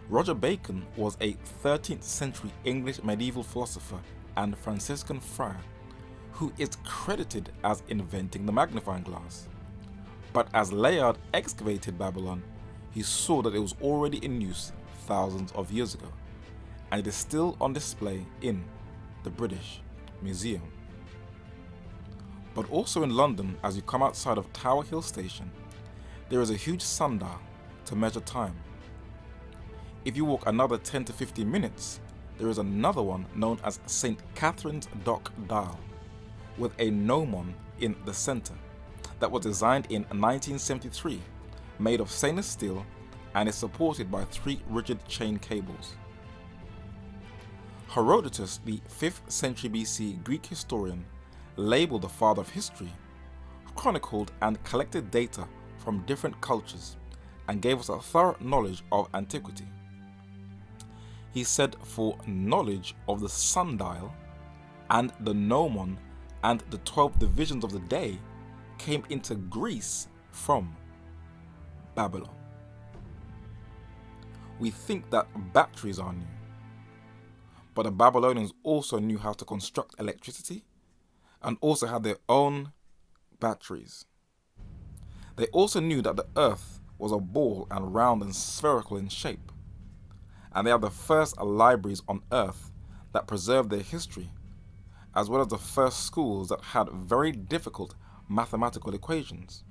Roger Bacon was a 13th century English medieval philosopher and Franciscan friar who is credited as inventing the magnifying glass. But as Layard excavated Babylon, he saw that it was already in use thousands of years ago, and it is still on display in the British Museum. But also in London, as you come outside of Tower Hill Station, there is a huge sundial to measure time. If you walk another 10 to 15 minutes, there is another one known as St. Catherine's Dock Dial, with a gnomon in the center, that was designed in 1973, made of stainless steel, and is supported by 3 rigid chain cables. Herodotus, the 5th century BC Greek historian, labeled the father of history, chronicled and collected data from different cultures, and gave us a thorough knowledge of antiquity. He said for knowledge of the sundial and the gnomon and the 12 divisions of the day came into Greece from Babylon. We think that batteries are new, but the Babylonians also knew how to construct electricity and also had their own batteries. They also knew that the earth was a ball and round and spherical in shape, and they had the first libraries on earth that preserved their history, as well as the first schools that had very difficult mathematical equations.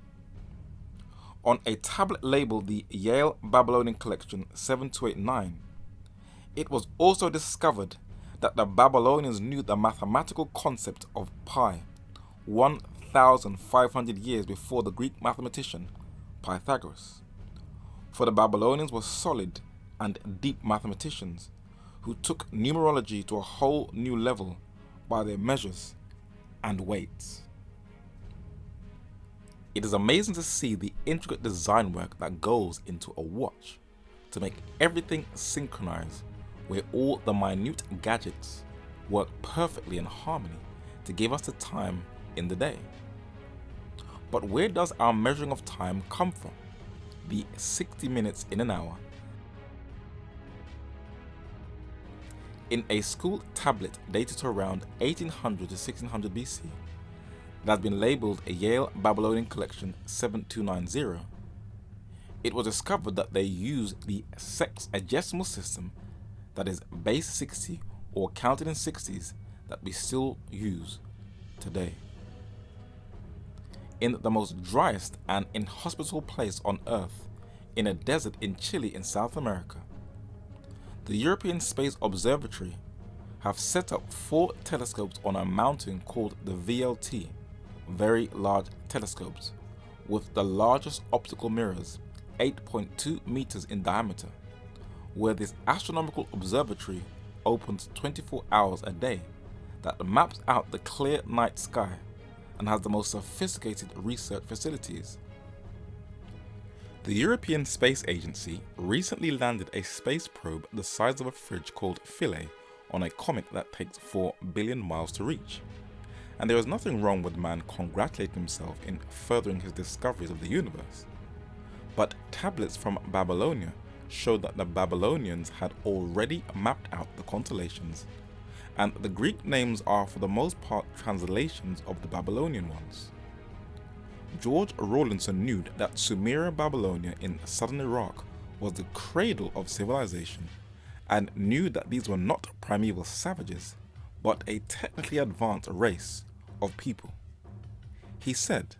On a tablet labeled the Yale Babylonian Collection 7289, it was also discovered that the Babylonians knew the mathematical concept of pi 1,500 years before the Greek mathematician Pythagoras. For the Babylonians were solid and deep mathematicians who took numerology to a whole new level by their measures and weights. It is amazing to see the intricate design work that goes into a watch to make everything synchronized, where all the minute gadgets work perfectly in harmony to give us the time in the day. But where does our measuring of time come from? The 60 minutes in an hour. in a school tablet dated to around 1800 to 1600 BC that has been labeled a Yale Babylonian Collection 7290, it was discovered that they used the sexagesimal system, that is base 60 or counted in 60s, that we still use today. In the most driest and inhospitable place on Earth, in a desert in Chile in South America, the European Space Observatory have set up 4 telescopes on a mountain called the VLT, Very Large Telescopes, with the largest optical mirrors, 8.2 meters in diameter, where this astronomical observatory opens 24 hours a day, that maps out the clear night sky and has the most sophisticated research facilities. The European Space Agency recently landed a space probe the size of a fridge called Philae on a comet that takes 4 billion miles to reach. And there is nothing wrong with man congratulating himself in furthering his discoveries of the universe. But tablets from Babylonia showed that the Babylonians had already mapped out the constellations, and the Greek names are for the most part translations of the Babylonian ones. George Rawlinson knew that Sumeria Babylonia in southern Iraq was the cradle of civilization, and knew that these were not primeval savages, but a technically advanced race of people. He said,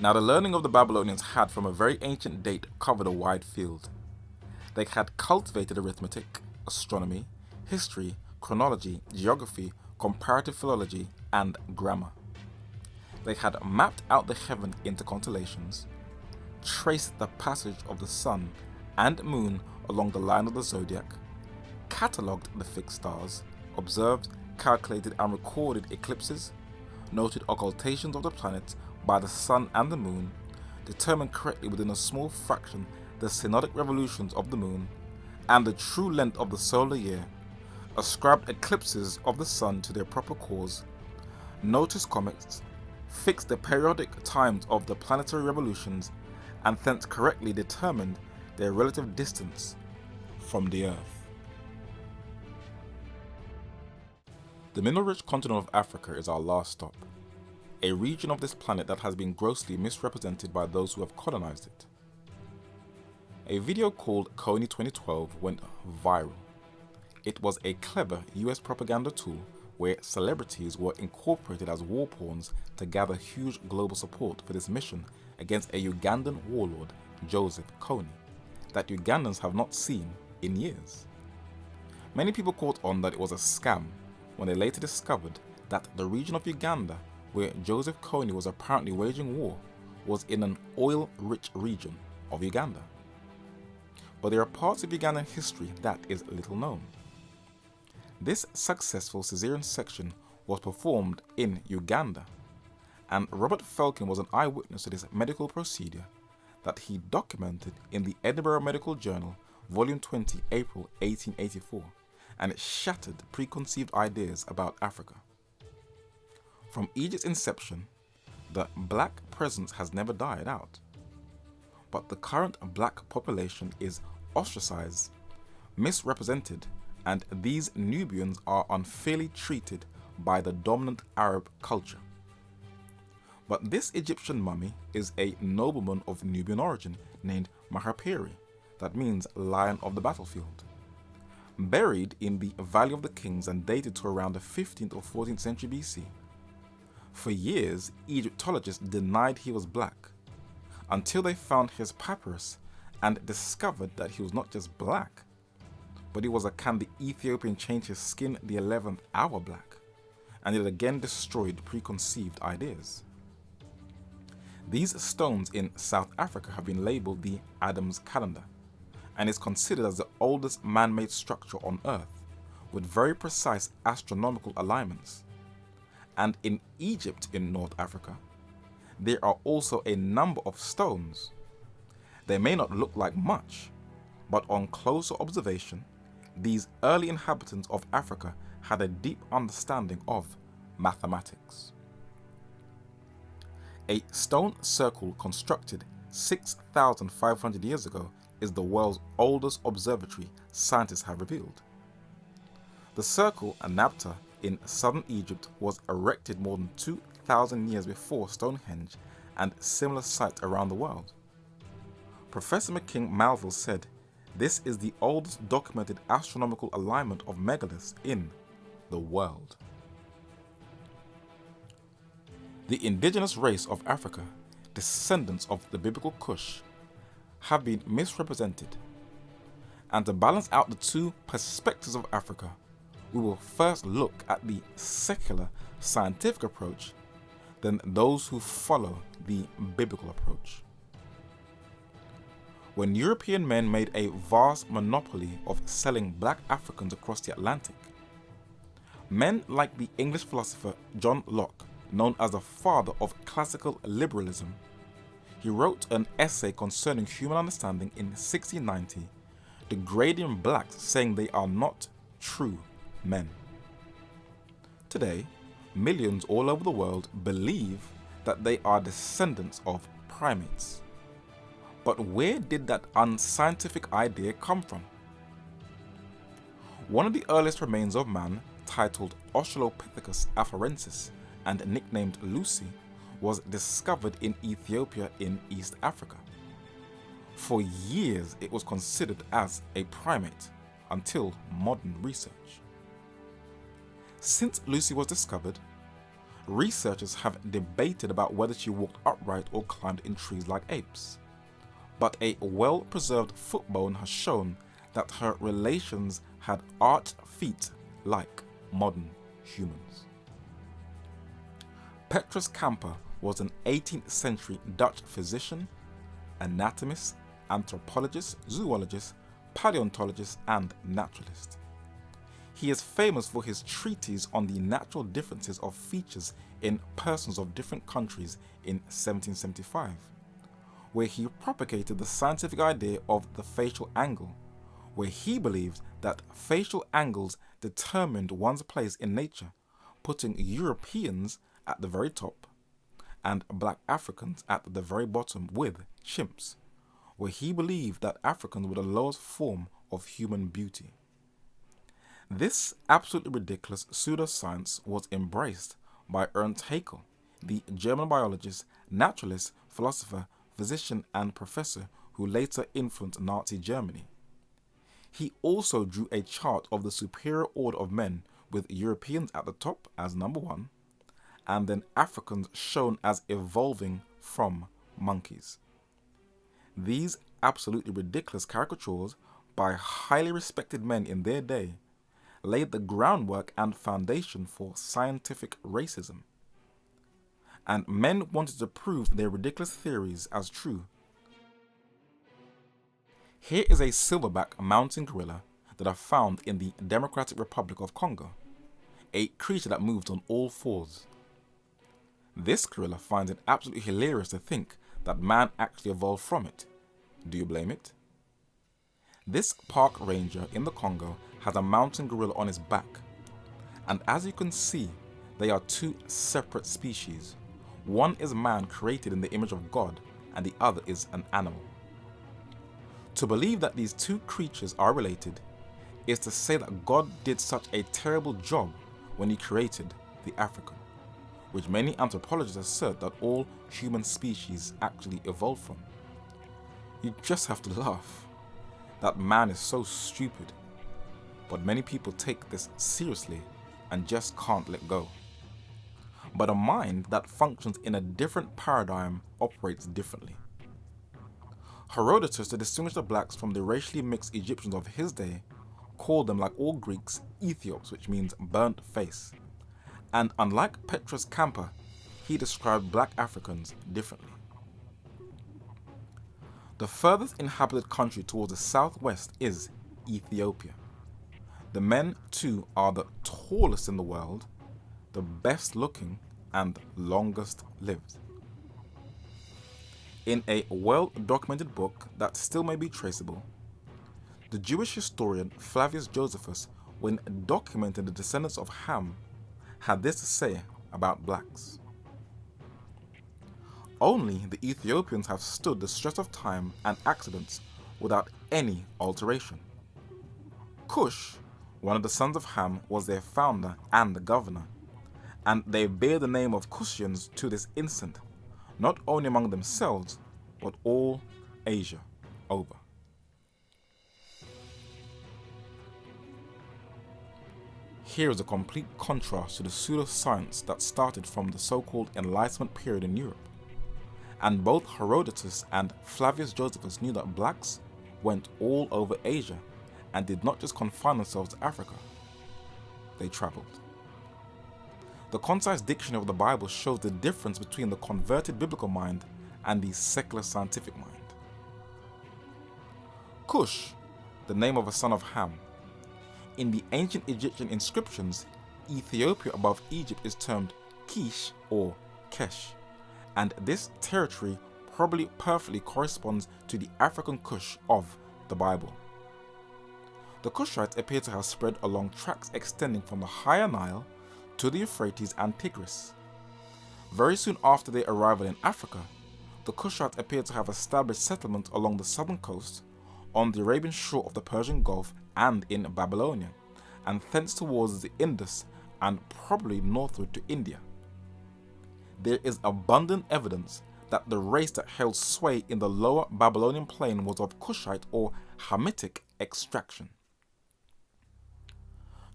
"Now the learning of the Babylonians had from a very ancient date covered a wide field. They had cultivated arithmetic, astronomy, history, chronology, geography, comparative philology, and grammar. They had mapped out the heaven into constellations, traced the passage of the sun and moon along the line of the zodiac, catalogued the fixed stars, observed, calculated and recorded eclipses, noted occultations of the planets by the sun and the moon, determined correctly within a small fraction the synodic revolutions of the moon and the true length of the solar year, ascribed eclipses of the sun to their proper cause, noticed comets, fixed the periodic times of the planetary revolutions, and thence correctly determined their relative distance from the Earth." The mineral-rich continent of Africa is our last stop, a region of this planet that has been grossly misrepresented by those who have colonized it. A video called Coney 2012 went viral. It was a clever US propaganda tool where celebrities were incorporated as war pawns to gather huge global support for this mission against a Ugandan warlord, Joseph Kony, that Ugandans have not seen in years. Many people caught on that it was a scam when they later discovered that the region of Uganda where Joseph Kony was apparently waging war was in an oil-rich region of Uganda. But there are parts of Ugandan history that is little known. This successful cesarean section was performed in Uganda, and Robert Felkin was an eyewitness to this medical procedure that he documented in the Edinburgh Medical Journal, Volume 20, April 1884, and it shattered preconceived ideas about Africa. From Egypt's inception, the black presence has never died out, but the current black population is ostracized, misrepresented, and these Nubians are unfairly treated by the dominant Arab culture. But this Egyptian mummy is a nobleman of Nubian origin named Mahaperi, that means Lion of the Battlefield, buried in the Valley of the Kings and dated to around the 15th or 14th century BC. For years, Egyptologists denied he was black, until they found his papyrus and discovered that he was not just black, but he was a can the Ethiopian change his skin the 11th hour black, and it again destroyed preconceived ideas. These stones in South Africa have been labeled the Adam's Calendar, and is considered as the oldest man-made structure on Earth, with very precise astronomical alignments. And in Egypt in North Africa, there are also a number of stones. They may not look like much, but on closer observation, these early inhabitants of Africa had a deep understanding of mathematics. A stone circle constructed 6,500 years ago is the world's oldest observatory, scientists have revealed. The circle Anapta in southern Egypt was erected more than 2,000 years before Stonehenge and similar sites around the world. Professor McKing Malville said, "This is the oldest documented astronomical alignment of megaliths in the world." The indigenous race of Africa, descendants of the biblical Kush, have been misrepresented. And to balance out the two perspectives of Africa, we will first look at the secular scientific approach, then those who follow the biblical approach. When European men made a vast monopoly of selling black Africans across the Atlantic, men like the English philosopher John Locke, known as the father of classical liberalism, he wrote an essay concerning human understanding in 1690, degrading blacks, saying they are not true men. Today, millions all over the world believe that they are descendants of primates. But where did that unscientific idea come from? One of the earliest remains of man, titled Australopithecus afarensis and nicknamed Lucy, was discovered in Ethiopia in East Africa. For years it was considered as a primate until modern research. Since Lucy was discovered, researchers have debated about whether she walked upright or climbed in trees like apes. But a well-preserved foot bone has shown that her relations had arched feet like modern humans. Petrus Camper was an 18th century Dutch physician, anatomist, anthropologist, zoologist, paleontologist, and naturalist. He is famous for his treatise on the natural differences of features in persons of different countries in 1775, where he propagated the scientific idea of the facial angle, where he believed that facial angles determined one's place in nature, putting Europeans at the very top and black Africans at the very bottom with chimps, where he believed that Africans were the lowest form of human beauty. This absolutely ridiculous pseudoscience was embraced by Ernst Haeckel, the German biologist, naturalist, philosopher, physician, and professor who later influenced Nazi Germany. He also drew a chart of the superior order of men with Europeans at the top as number one, and then Africans shown as evolving from monkeys. These absolutely ridiculous caricatures by highly respected men in their day laid the groundwork and foundation for scientific racism. And men wanted to prove their ridiculous theories as true. Here is a silverback mountain gorilla that I found in the Democratic Republic of Congo, a creature that moved on all fours. This gorilla finds it absolutely hilarious to think that man actually evolved from it. Do you blame it? This park ranger in the Congo has a mountain gorilla on his back, and as you can see, they are two separate species. One is man created in the image of God, and the other is an animal. To believe that these two creatures are related is to say that God did such a terrible job when he created the African, which many anthropologists assert that all human species actually evolved from. You just have to laugh. That man is so stupid, but many people take this seriously and just can't let go. But a mind that functions in a different paradigm operates differently. Herodotus, to distinguish the blacks from the racially mixed Egyptians of his day, called them, like all Greeks, Ethiops, which means burnt face. And unlike Petrus Camper, he described black Africans differently. The furthest inhabited country towards the southwest is Ethiopia. The men too are the tallest in the world, the best looking, and longest lived. In a well-documented book that still may be traceable, the Jewish historian Flavius Josephus, when documenting the descendants of Ham, had this to say about blacks. Only the Ethiopians have stood the stress of time and accidents without any alteration. Kush, one of the sons of Ham, was their founder and the governor, and they bear the name of Kushians to this instant, not only among themselves, but all Asia over. Here is a complete contrast to the pseudoscience that started from the so-called Enlightenment period in Europe. And both Herodotus and Flavius Josephus knew that blacks went all over Asia and did not just confine themselves to Africa. They traveled. The concise dictionary of the Bible shows the difference between the converted biblical mind and the secular scientific mind. Kush, the name of a son of Ham. In the ancient Egyptian inscriptions, Ethiopia above Egypt is termed Kish or Kesh, and this territory probably perfectly corresponds to the African Kush of the Bible. The Kushites appear to have spread along tracts extending from the higher Nile to the Euphrates and Tigris. Very soon after their arrival in Africa, the Kushites appear to have established settlements along the southern coast, on the Arabian shore of the Persian Gulf and in Babylonia, and thence towards the Indus and probably northward to India. There is abundant evidence that the race that held sway in the lower Babylonian plain was of Kushite or Hamitic extraction.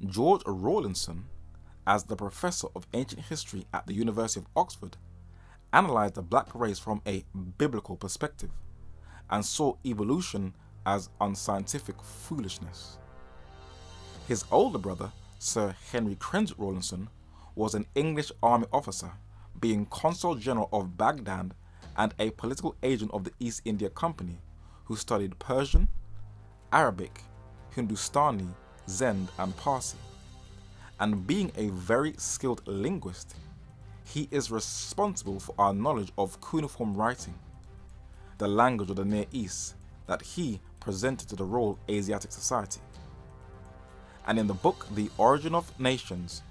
George Rawlinson, as the professor of ancient history at the University of Oxford, analyzed the black race from a biblical perspective and saw evolution as unscientific foolishness. His older brother, Sir Henry Crensit Rawlinson, was an English army officer, being Consul General of Baghdad and a political agent of the East India Company, who studied Persian, Arabic, Hindustani, Zend and Parsi. And being a very skilled linguist, he is responsible for our knowledge of cuneiform writing, the language of the Near East that he presented to the Royal Asiatic Society. And in the book The Origin of Nations,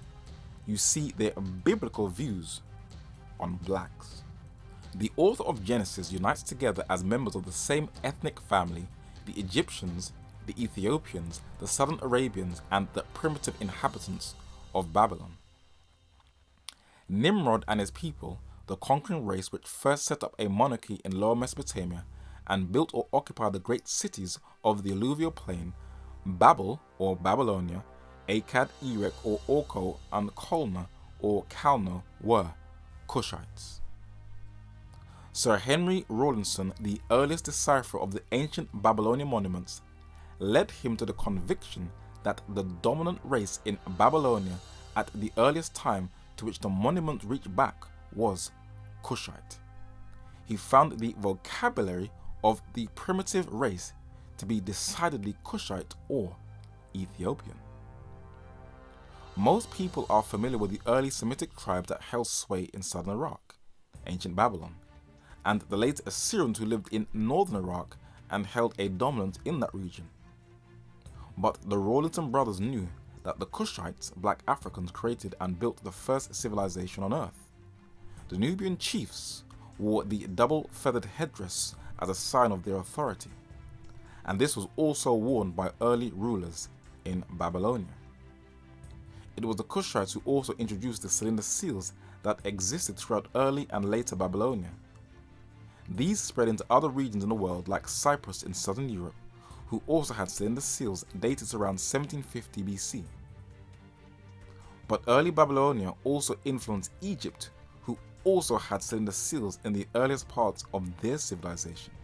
you see their biblical views on blacks. The author of Genesis unites together as members of the same ethnic family the Egyptians, the Ethiopians, the Southern Arabians, and the primitive inhabitants of Babylon. Nimrod and his people, the conquering race which first set up a monarchy in Lower Mesopotamia and built or occupied the great cities of the alluvial plain, Babel or Babylonia, Akkad, Erech or Orko, and Kolna or Kalno were Kushites. Sir Henry Rawlinson, the earliest decipherer of the ancient Babylonian monuments, led him to the conviction that the dominant race in Babylonia at the earliest time to which the monument reached back was Kushite. He found the vocabulary of the primitive race to be decidedly Kushite or Ethiopian. Most people are familiar with the early Semitic tribes that held sway in southern Iraq, ancient Babylon, and the later Assyrians who lived in northern Iraq and held a dominance in that region. But the Rawlinson brothers knew that the Kushites, black Africans, created and built the first civilization on earth. The Nubian chiefs wore the double-feathered headdress as a sign of their authority, and this was also worn by early rulers in Babylonia. It was the Kushites who also introduced the cylinder seals that existed throughout early and later Babylonia. These spread into other regions in the world like Cyprus in southern Europe, who also had cylinder seals dated to around 1750 BC. But early Babylonia also influenced Egypt, who also had cylinder seals in the earliest parts of their civilization.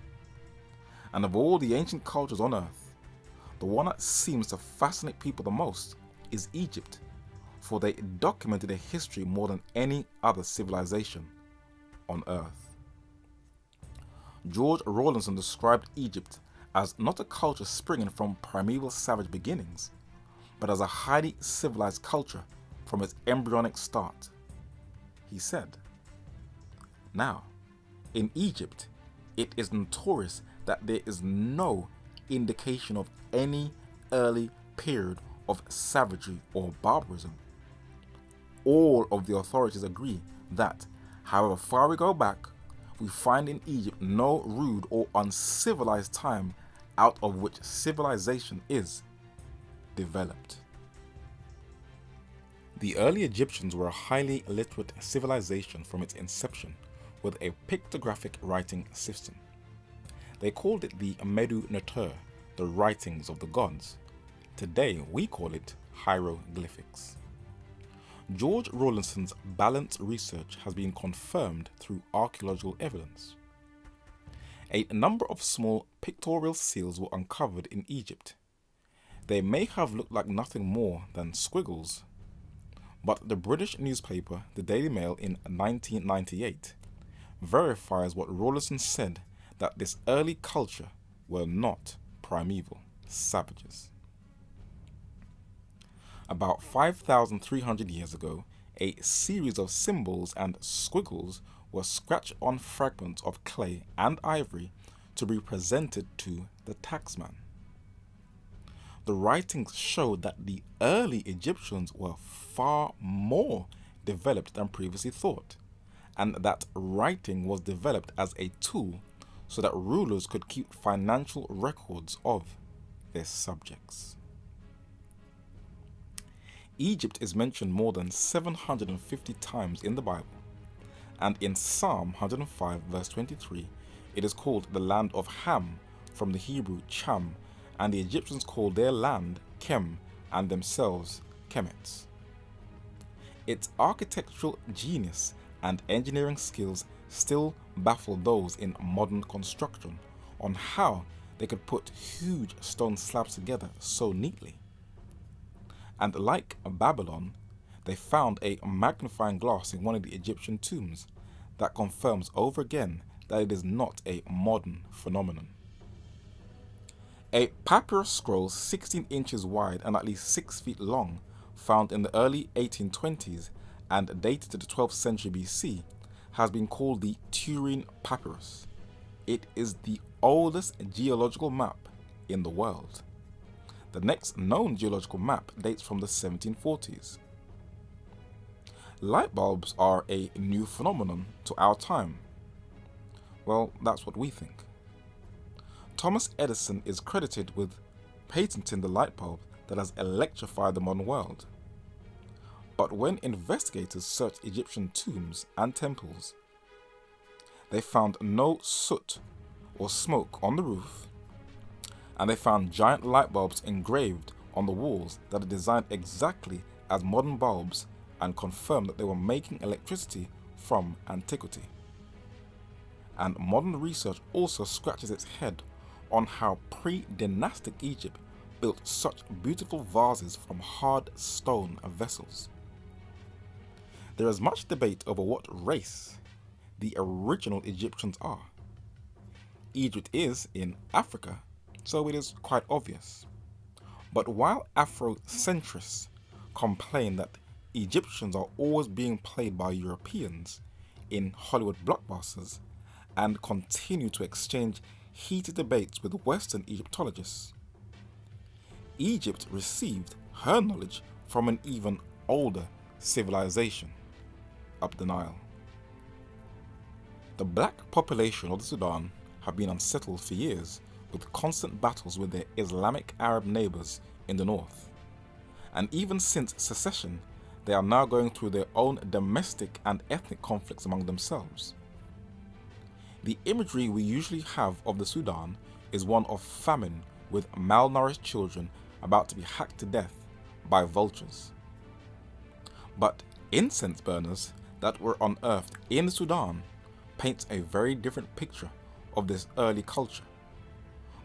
And of all the ancient cultures on earth, the one that seems to fascinate people the most is Egypt, for they documented their history more than any other civilization on earth. George Rawlinson described Egypt as not a culture springing from primeval savage beginnings, but as a highly civilized culture from its embryonic start. He said, "Now, in Egypt, it is notorious that there is no indication of any early period of savagery or barbarism. All of the authorities agree that, however far we go back, we find in Egypt no rude or uncivilized time out of which civilization is developed. The early Egyptians were a highly literate civilization from its inception, with a pictographic writing system. They called it the Medu Neter, the writings of the gods. Today we call it hieroglyphics. George Rawlinson's balanced research has been confirmed through archaeological evidence. A number of small pictorial seals were uncovered in Egypt. They may have looked like nothing more than squiggles, but the British newspaper The Daily Mail in 1998 verifies what Rawlinson said, that this early culture were not primeval savages. About 5,300 years ago, a series of symbols and squiggles were scratched on fragments of clay and ivory to be presented to the taxman. The writings showed that the early Egyptians were far more developed than previously thought, and that writing was developed as a tool so that rulers could keep financial records of their subjects. Egypt is mentioned more than 750 times in the Bible, and in Psalm 105 verse 23, it is called the land of Ham, from the Hebrew Cham, and the Egyptians called their land Kem and themselves Kemets. Its architectural genius and engineering skills still baffle those in modern construction on how they could put huge stone slabs together so neatly. And like Babylon, they found a magnifying glass in one of the Egyptian tombs that confirms over again that it is not a modern phenomenon. A papyrus scroll 16 inches wide and at least 6 feet long, found in the early 1820s and dated to the 12th century BC, has been called the Turin Papyrus. It is the oldest geological map in the world. The next known geological map dates from the 1740s. Light bulbs are a new phenomenon to our time. Well, that's what we think. Thomas Edison is credited with patenting the light bulb that has electrified the modern world. But when investigators searched Egyptian tombs and temples, they found no soot or smoke on the roof, and they found giant light bulbs engraved on the walls that are designed exactly as modern bulbs and confirm that they were making electricity from antiquity. And modern research also scratches its head on how pre-dynastic Egypt built such beautiful vases from hard stone vessels. There is much debate over what race the original Egyptians are. Egypt is in Africa, so it is quite obvious. But while Afrocentrists complain that Egyptians are always being played by Europeans in Hollywood blockbusters and continue to exchange heated debates with Western Egyptologists, Egypt received her knowledge from an even older civilization up the Nile. The black population of the Sudan have been unsettled for years, with constant battles with their Islamic Arab neighbors in the north. And even since secession, they are now going through their own domestic and ethnic conflicts among themselves. The imagery we usually have of the Sudan is one of famine, with malnourished children about to be hacked to death by vultures. But incense burners that were unearthed in the Sudan paints a very different picture of this early culture.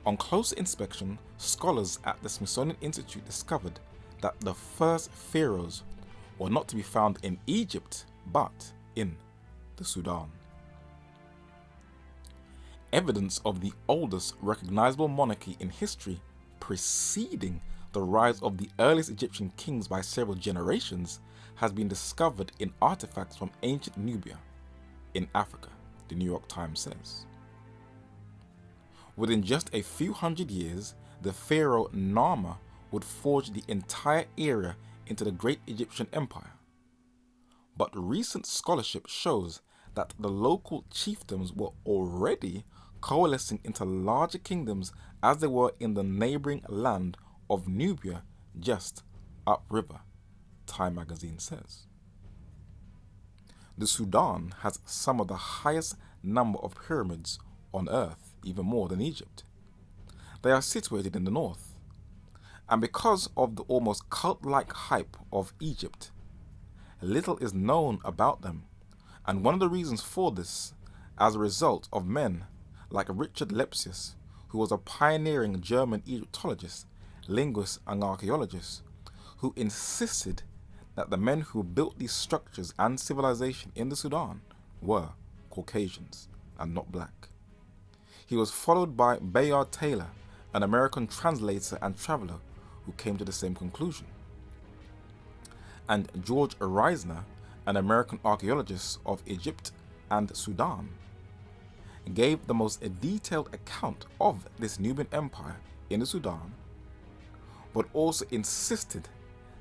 On closer inspection, scholars at the Smithsonian Institute discovered that the first pharaohs were not to be found in Egypt, but in the Sudan. Evidence of the oldest recognizable monarchy in history, preceding the rise of the earliest Egyptian kings by several generations, has been discovered in artifacts from ancient Nubia in Africa, the New York Times says. Within just a few hundred years, the pharaoh Narmer would forge the entire area into the great Egyptian empire. But recent scholarship shows that the local chiefdoms were already coalescing into larger kingdoms as they were in the neighboring land of Nubia just upriver, Time magazine says. The Sudan has some of the highest number of pyramids on earth, even more than Egypt. They are situated in the north, and because of the almost cult-like hype of Egypt, little is known about them, and one of the reasons for this, as a result of men like Richard Lepsius, who was a pioneering German Egyptologist, linguist and archaeologist, who insisted that the men who built these structures and civilization in the Sudan were Caucasians and not black. He was followed by Bayard Taylor, an American translator and traveler who came to the same conclusion. And George Reisner, an American archaeologist of Egypt and Sudan, gave the most detailed account of this Nubian empire in the Sudan, but also insisted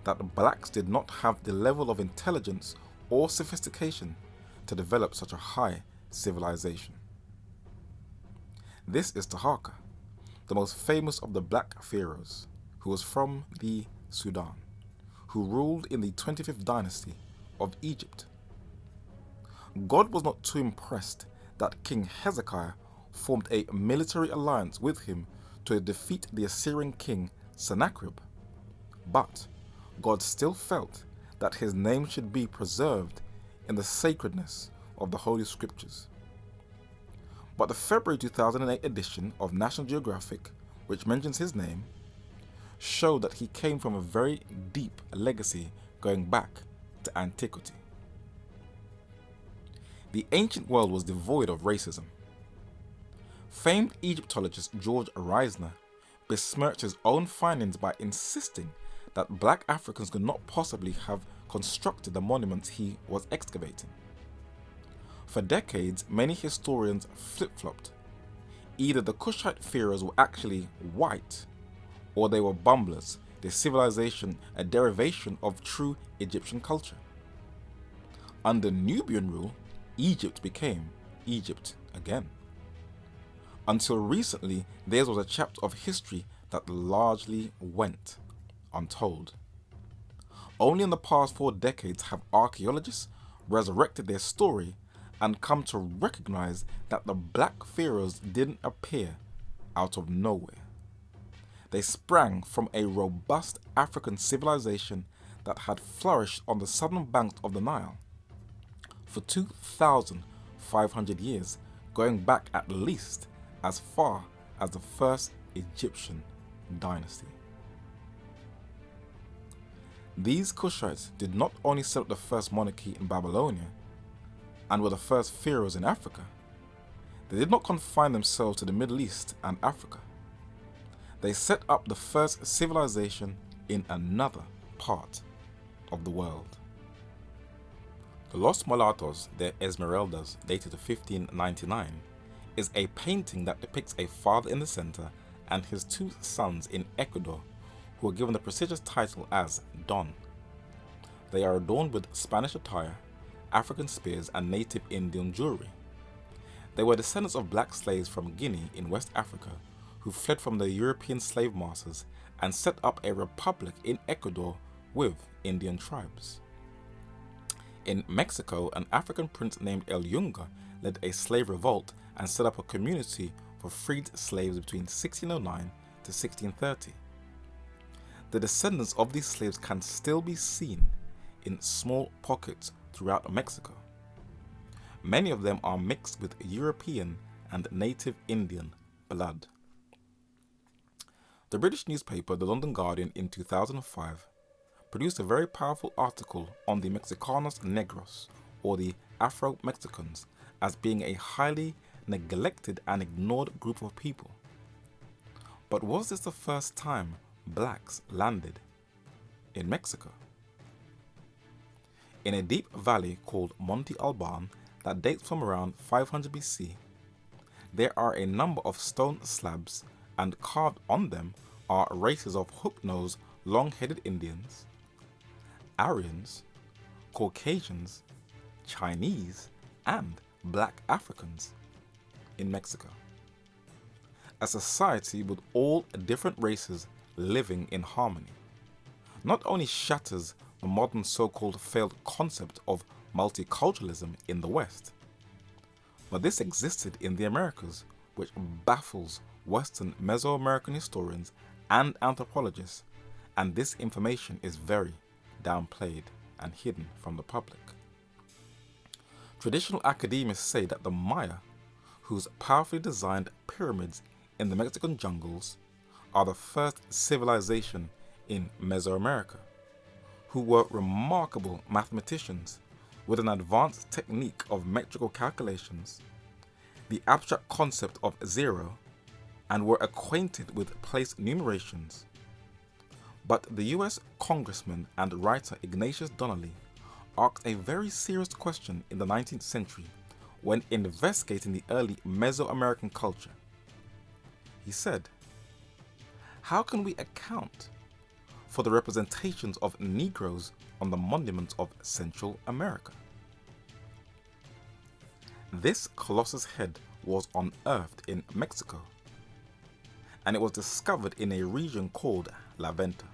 that the blacks did not have the level of intelligence or sophistication to develop such a high civilization. This is Taharqa, the most famous of the black pharaohs, who was from the Sudan, who ruled in the 25th dynasty of Egypt. God was not too impressed that King Hezekiah formed a military alliance with him to defeat the Assyrian king Sennacherib, but God still felt that his name should be preserved in the sacredness of the Holy Scriptures. But the February 2008 edition of National Geographic, which mentions his name, showed that he came from a very deep legacy going back to antiquity. The ancient world was devoid of racism. Famed Egyptologist George Reisner besmirched his own findings by insisting that black Africans could not possibly have constructed the monuments he was excavating. For decades, many historians flip-flopped. Either the Kushite pharaohs were actually white, or they were bumblers, their civilization a derivation of true Egyptian culture. Under Nubian rule, Egypt became Egypt again. Until recently, theirs was a chapter of history that largely went untold. Only in the past 4 decades have archaeologists resurrected their story and come to recognize that the black pharaohs didn't appear out of nowhere. They sprang from a robust African civilization that had flourished on the southern banks of the Nile for 2,500 years, going back at least as far as the first Egyptian dynasty. These Kushites did not only set up the first monarchy in Babylonia and were the first pharaohs in Africa, they did not confine themselves to the Middle East and Africa. They set up the first civilization in another part of the world. The Los Mulattos de Esmeraldas, dated to 1599, is a painting that depicts a father in the center and his 2 sons in Ecuador, who are given the prestigious title as Don. They are adorned with Spanish attire, African spears, and native Indian jewelry. They were descendants of black slaves from Guinea in West Africa who fled from the European slave masters and set up a republic in Ecuador with Indian tribes. In Mexico, an African prince named El Yunga led a slave revolt and set up a community for freed slaves between 1609 to 1630. The descendants of these slaves can still be seen in small pockets throughout Mexico. Many of them are mixed with European and native Indian blood. The British newspaper The London Guardian in 2005 produced a very powerful article on the Mexicanos Negros, or the Afro-Mexicans, as being a highly neglected and ignored group of people. But was this the first time blacks landed in Mexico? In a deep valley called Monte Alban that dates from around 500 BC, there are a number of stone slabs, and carved on them are races of hook-nosed, long-headed Indians, Aryans, Caucasians, Chinese, and black Africans in Mexico. a society with all different races living in harmony, not only shatters the modern so-called failed concept of multiculturalism in the West, but this existed in the Americas, which baffles Western Mesoamerican historians and anthropologists, and this information is very downplayed and hidden from the public. Traditional academics say that the Maya, whose powerfully designed pyramids in the Mexican jungles are the first civilization in Mesoamerica, who were remarkable mathematicians with an advanced technique of metrical calculations, the abstract concept of zero, and were acquainted with place numerations. But the US congressman and writer Ignatius Donnelly asked a very serious question in the 19th century when investigating the early Mesoamerican culture. He said, "How can we account for the representations of Negroes on the monuments of Central America?" This colossus head was unearthed in Mexico, and it was discovered in a region called La Venta.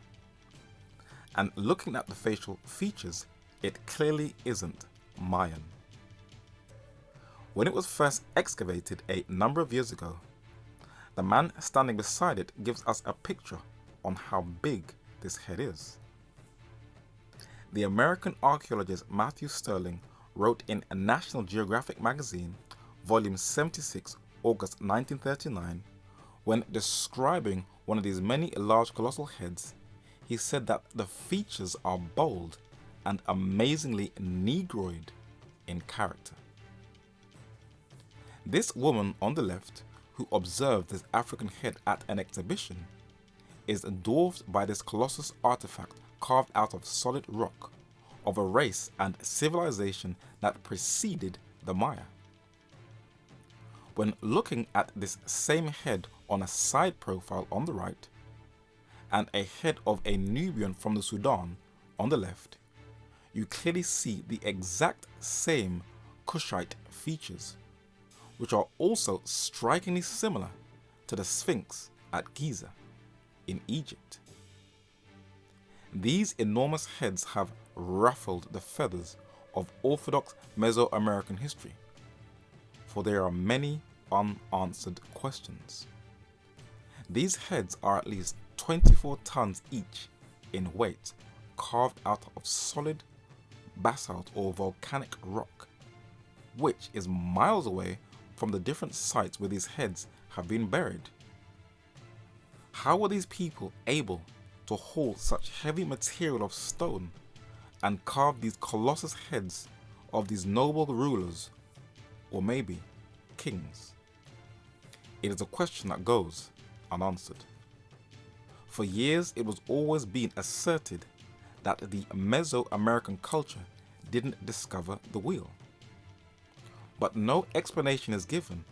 And looking at the facial features, it clearly isn't Mayan. When it was first excavated a number of years ago, the man standing beside it gives us a picture on how big this head is. The American archaeologist Matthew Sterling wrote in National Geographic magazine, volume 76, August 1939, when describing one of these many large colossal heads, he said that the features are bold and amazingly Negroid in character. This woman on the left, who observed this African head at an exhibition, is dwarfed by this colossus artifact carved out of solid rock of a race and civilization that preceded the Maya. When looking at this same head on a side profile on the right, and a head of a Nubian from the Sudan on the left, you clearly see the exact same Kushite features, which are also strikingly similar to the Sphinx at Giza in Egypt. These enormous heads have ruffled the feathers of orthodox Mesoamerican history, for there are many unanswered questions. These heads are at least 24 tons each in weight, carved out of solid basalt or volcanic rock, which is miles away from the different sites where these heads have been buried. How were these people able to haul such heavy material of stone and carve these colossus heads of these noble rulers, or maybe kings? It is a question that goes unanswered. For years it was always been asserted that the Mesoamerican culture didn't discover the wheel, but no explanation is given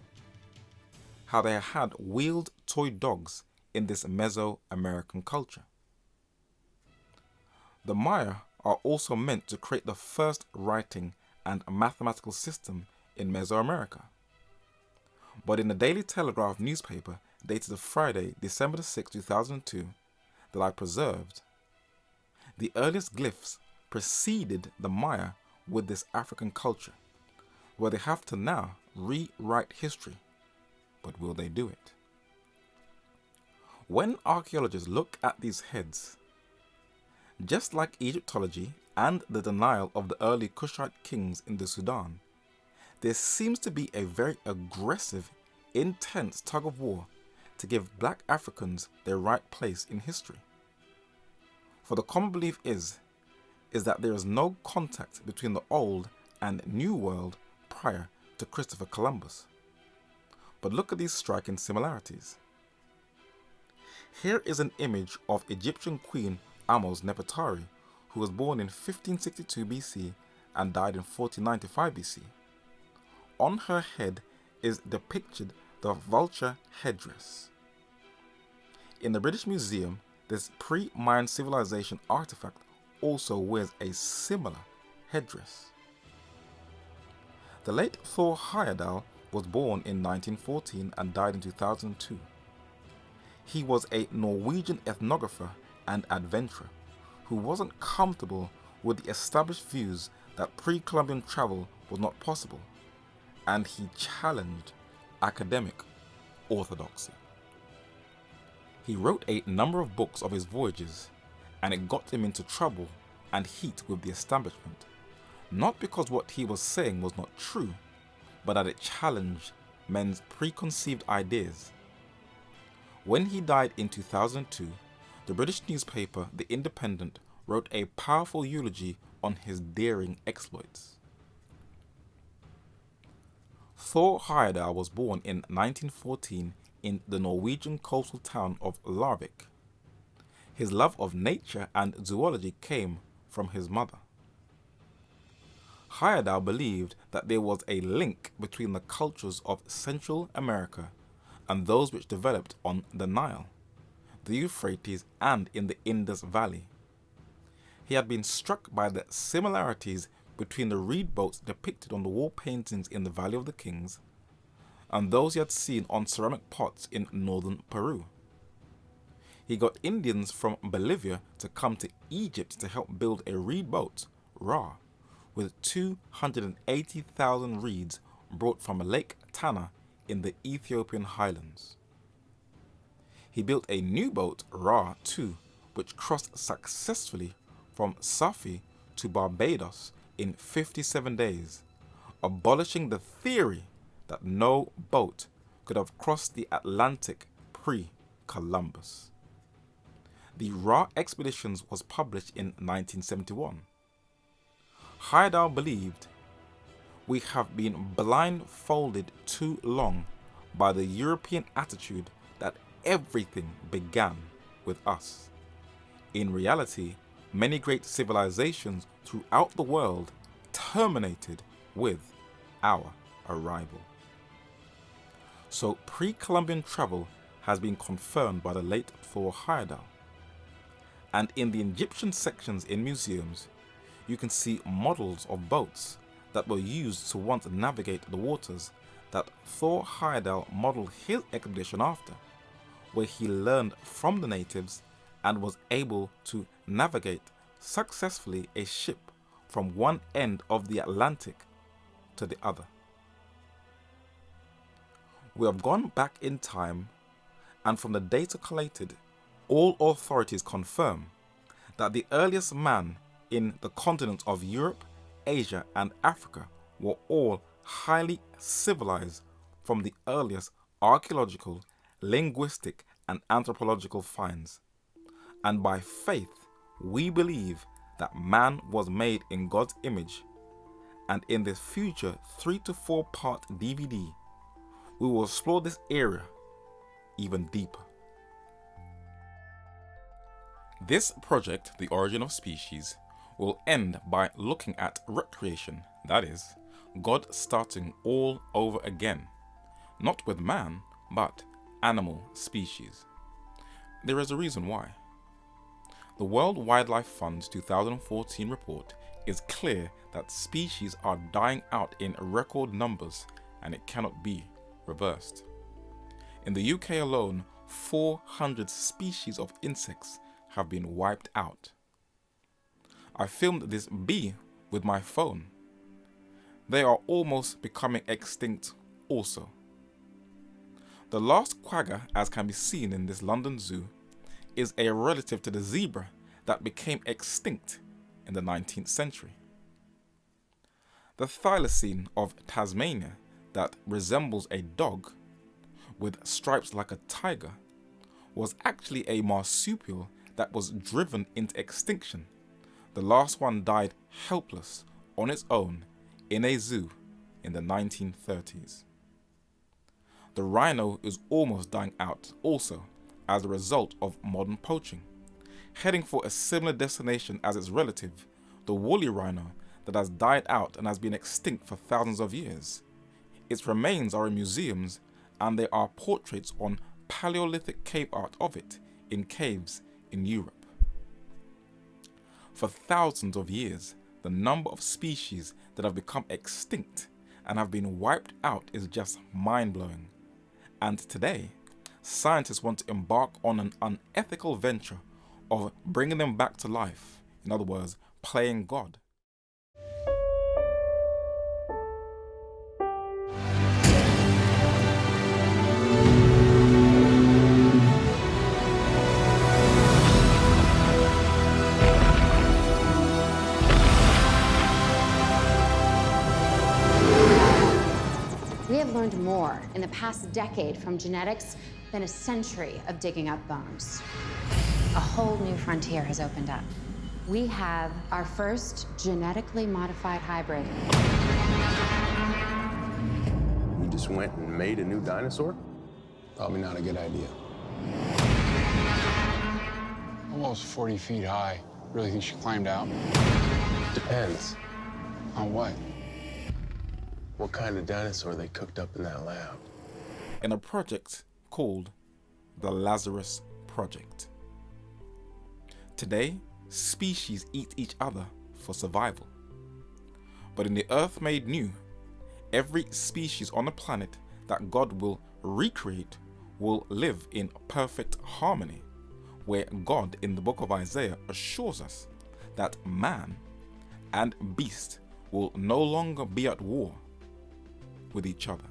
how they had wheeled toy dogs in this Mesoamerican culture. The Maya are also meant to create the first writing and mathematical system in Mesoamerica. But in the Daily Telegraph newspaper dated Friday, December 6, 2002, that I preserved, the earliest glyphs preceded the Maya with this African culture, where they have to now rewrite history. But will they do it? When archaeologists look at these heads, just like Egyptology and the denial of the early Kushite kings in the Sudan, there seems to be a very aggressive, intense tug of war to give black Africans their right place in history. For the common belief is that there is no contact between the old and new world prior to Christopher Columbus. But look at these striking similarities. Here is an image of Egyptian Queen Amos Nefertari, who was born in 1562 BC and died in 1495 BC. On her head is depicted the vulture headdress. In the British Museum, this pre-Mayan civilization artifact also wears a similar headdress. The late Thor Heyerdahl was born in 1914 and died in 2002. He was a Norwegian ethnographer and adventurer who wasn't comfortable with the established views that pre-Columbian travel was not possible, and he challenged academic orthodoxy. He wrote a number of books of his voyages, and it got him into trouble and heat with the establishment, not because what he was saying was not true, but that it challenged men's preconceived ideas. When he died in 2002, the British newspaper The Independent wrote a powerful eulogy on his daring exploits. Thor Heyerdahl was born in 1914 in the Norwegian coastal town of Larvik. His love of nature and zoology came from his mother. Heyerdahl believed that there was a link between the cultures of Central America and those which developed on the Nile, the Euphrates, and in the Indus Valley. He had been struck by the similarities between the reed boats depicted on the wall paintings in the Valley of the Kings and those he had seen on ceramic pots in northern Peru. He got Indians from Bolivia to come to Egypt to help build a reed boat, Ra, with 280,000 reeds brought from Lake Tana in the Ethiopian highlands. He built a new boat, Ra II, which crossed successfully from Safi to Barbados in 57 days, abolishing the theory that no boat could have crossed the Atlantic pre-Columbus. The Ra Expeditions was published in 1971. Heyerdahl believed, "We have been blindfolded too long by the European attitude that everything began with us. In reality, many great civilizations throughout the world terminated with our arrival." So pre-Columbian travel has been confirmed by the late Thor Heyerdahl. And in the Egyptian sections in museums, you can see models of boats that were used to once navigate the waters that Thor Heyerdahl modeled his expedition after, where he learned from the natives and was able to navigate successfully a ship from one end of the Atlantic to the other. We have gone back in time, and from the data collated, all authorities confirm that the earliest man in the continents of Europe, Asia, and Africa were all highly civilized from the earliest archaeological, linguistic, and anthropological finds. And by faith, we believe that man was made in God's image, and in this future 3 to 4 part DVD, we will explore this area even deeper. This project, The Origin of Species, will end by looking at recreation, that is, God starting all over again, not with man, but animal species. There is a reason why. The World Wildlife Fund's 2014 report is clear that species are dying out in record numbers, and it cannot be reversed. In the UK alone, 400 species of insects have been wiped out. I filmed this bee with my phone. They are almost becoming extinct also. The last quagga, as can be seen in this London zoo, is a relative to the zebra that became extinct in the 19th century. The thylacine of Tasmania that resembles a dog with stripes like a tiger was actually a marsupial that was driven into extinction. The last one died helpless on its own in a zoo in the 1930s. The rhino is almost dying out also as a result of modern poaching, heading for a similar destination as its relative, the woolly rhino that has died out and has been extinct for thousands of years. Its remains are in museums, and there are portraits on Paleolithic cave art of it in caves in Europe. For thousands of years, the number of species that have become extinct and have been wiped out is just mind-blowing. And today, scientists want to embark on an unethical venture of bringing them back to life. In other words, playing God. We have learned more in the past decade from genetics than a century of digging up bones. A whole new frontier has opened up. We have our first genetically modified hybrid. You just went and made a new dinosaur? Probably not a good idea. Almost 40 feet high. Really think she climbed out? Depends. On what? What kind of dinosaur they cooked up in that lab? In a project called the Lazarus Project. Today, species eat each other for survival. But in the earth made new, every species on the planet that God will recreate will live in perfect harmony, where God in the book of Isaiah assures us that man and beast will no longer be at war with each other.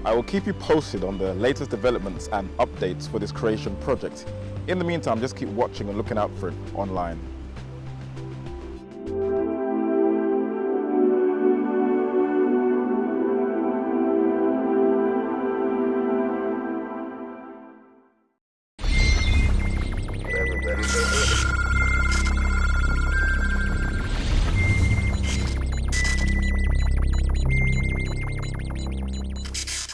I will keep you posted on the latest developments and updates for this creation project. In the meantime, just keep watching and looking out for it online.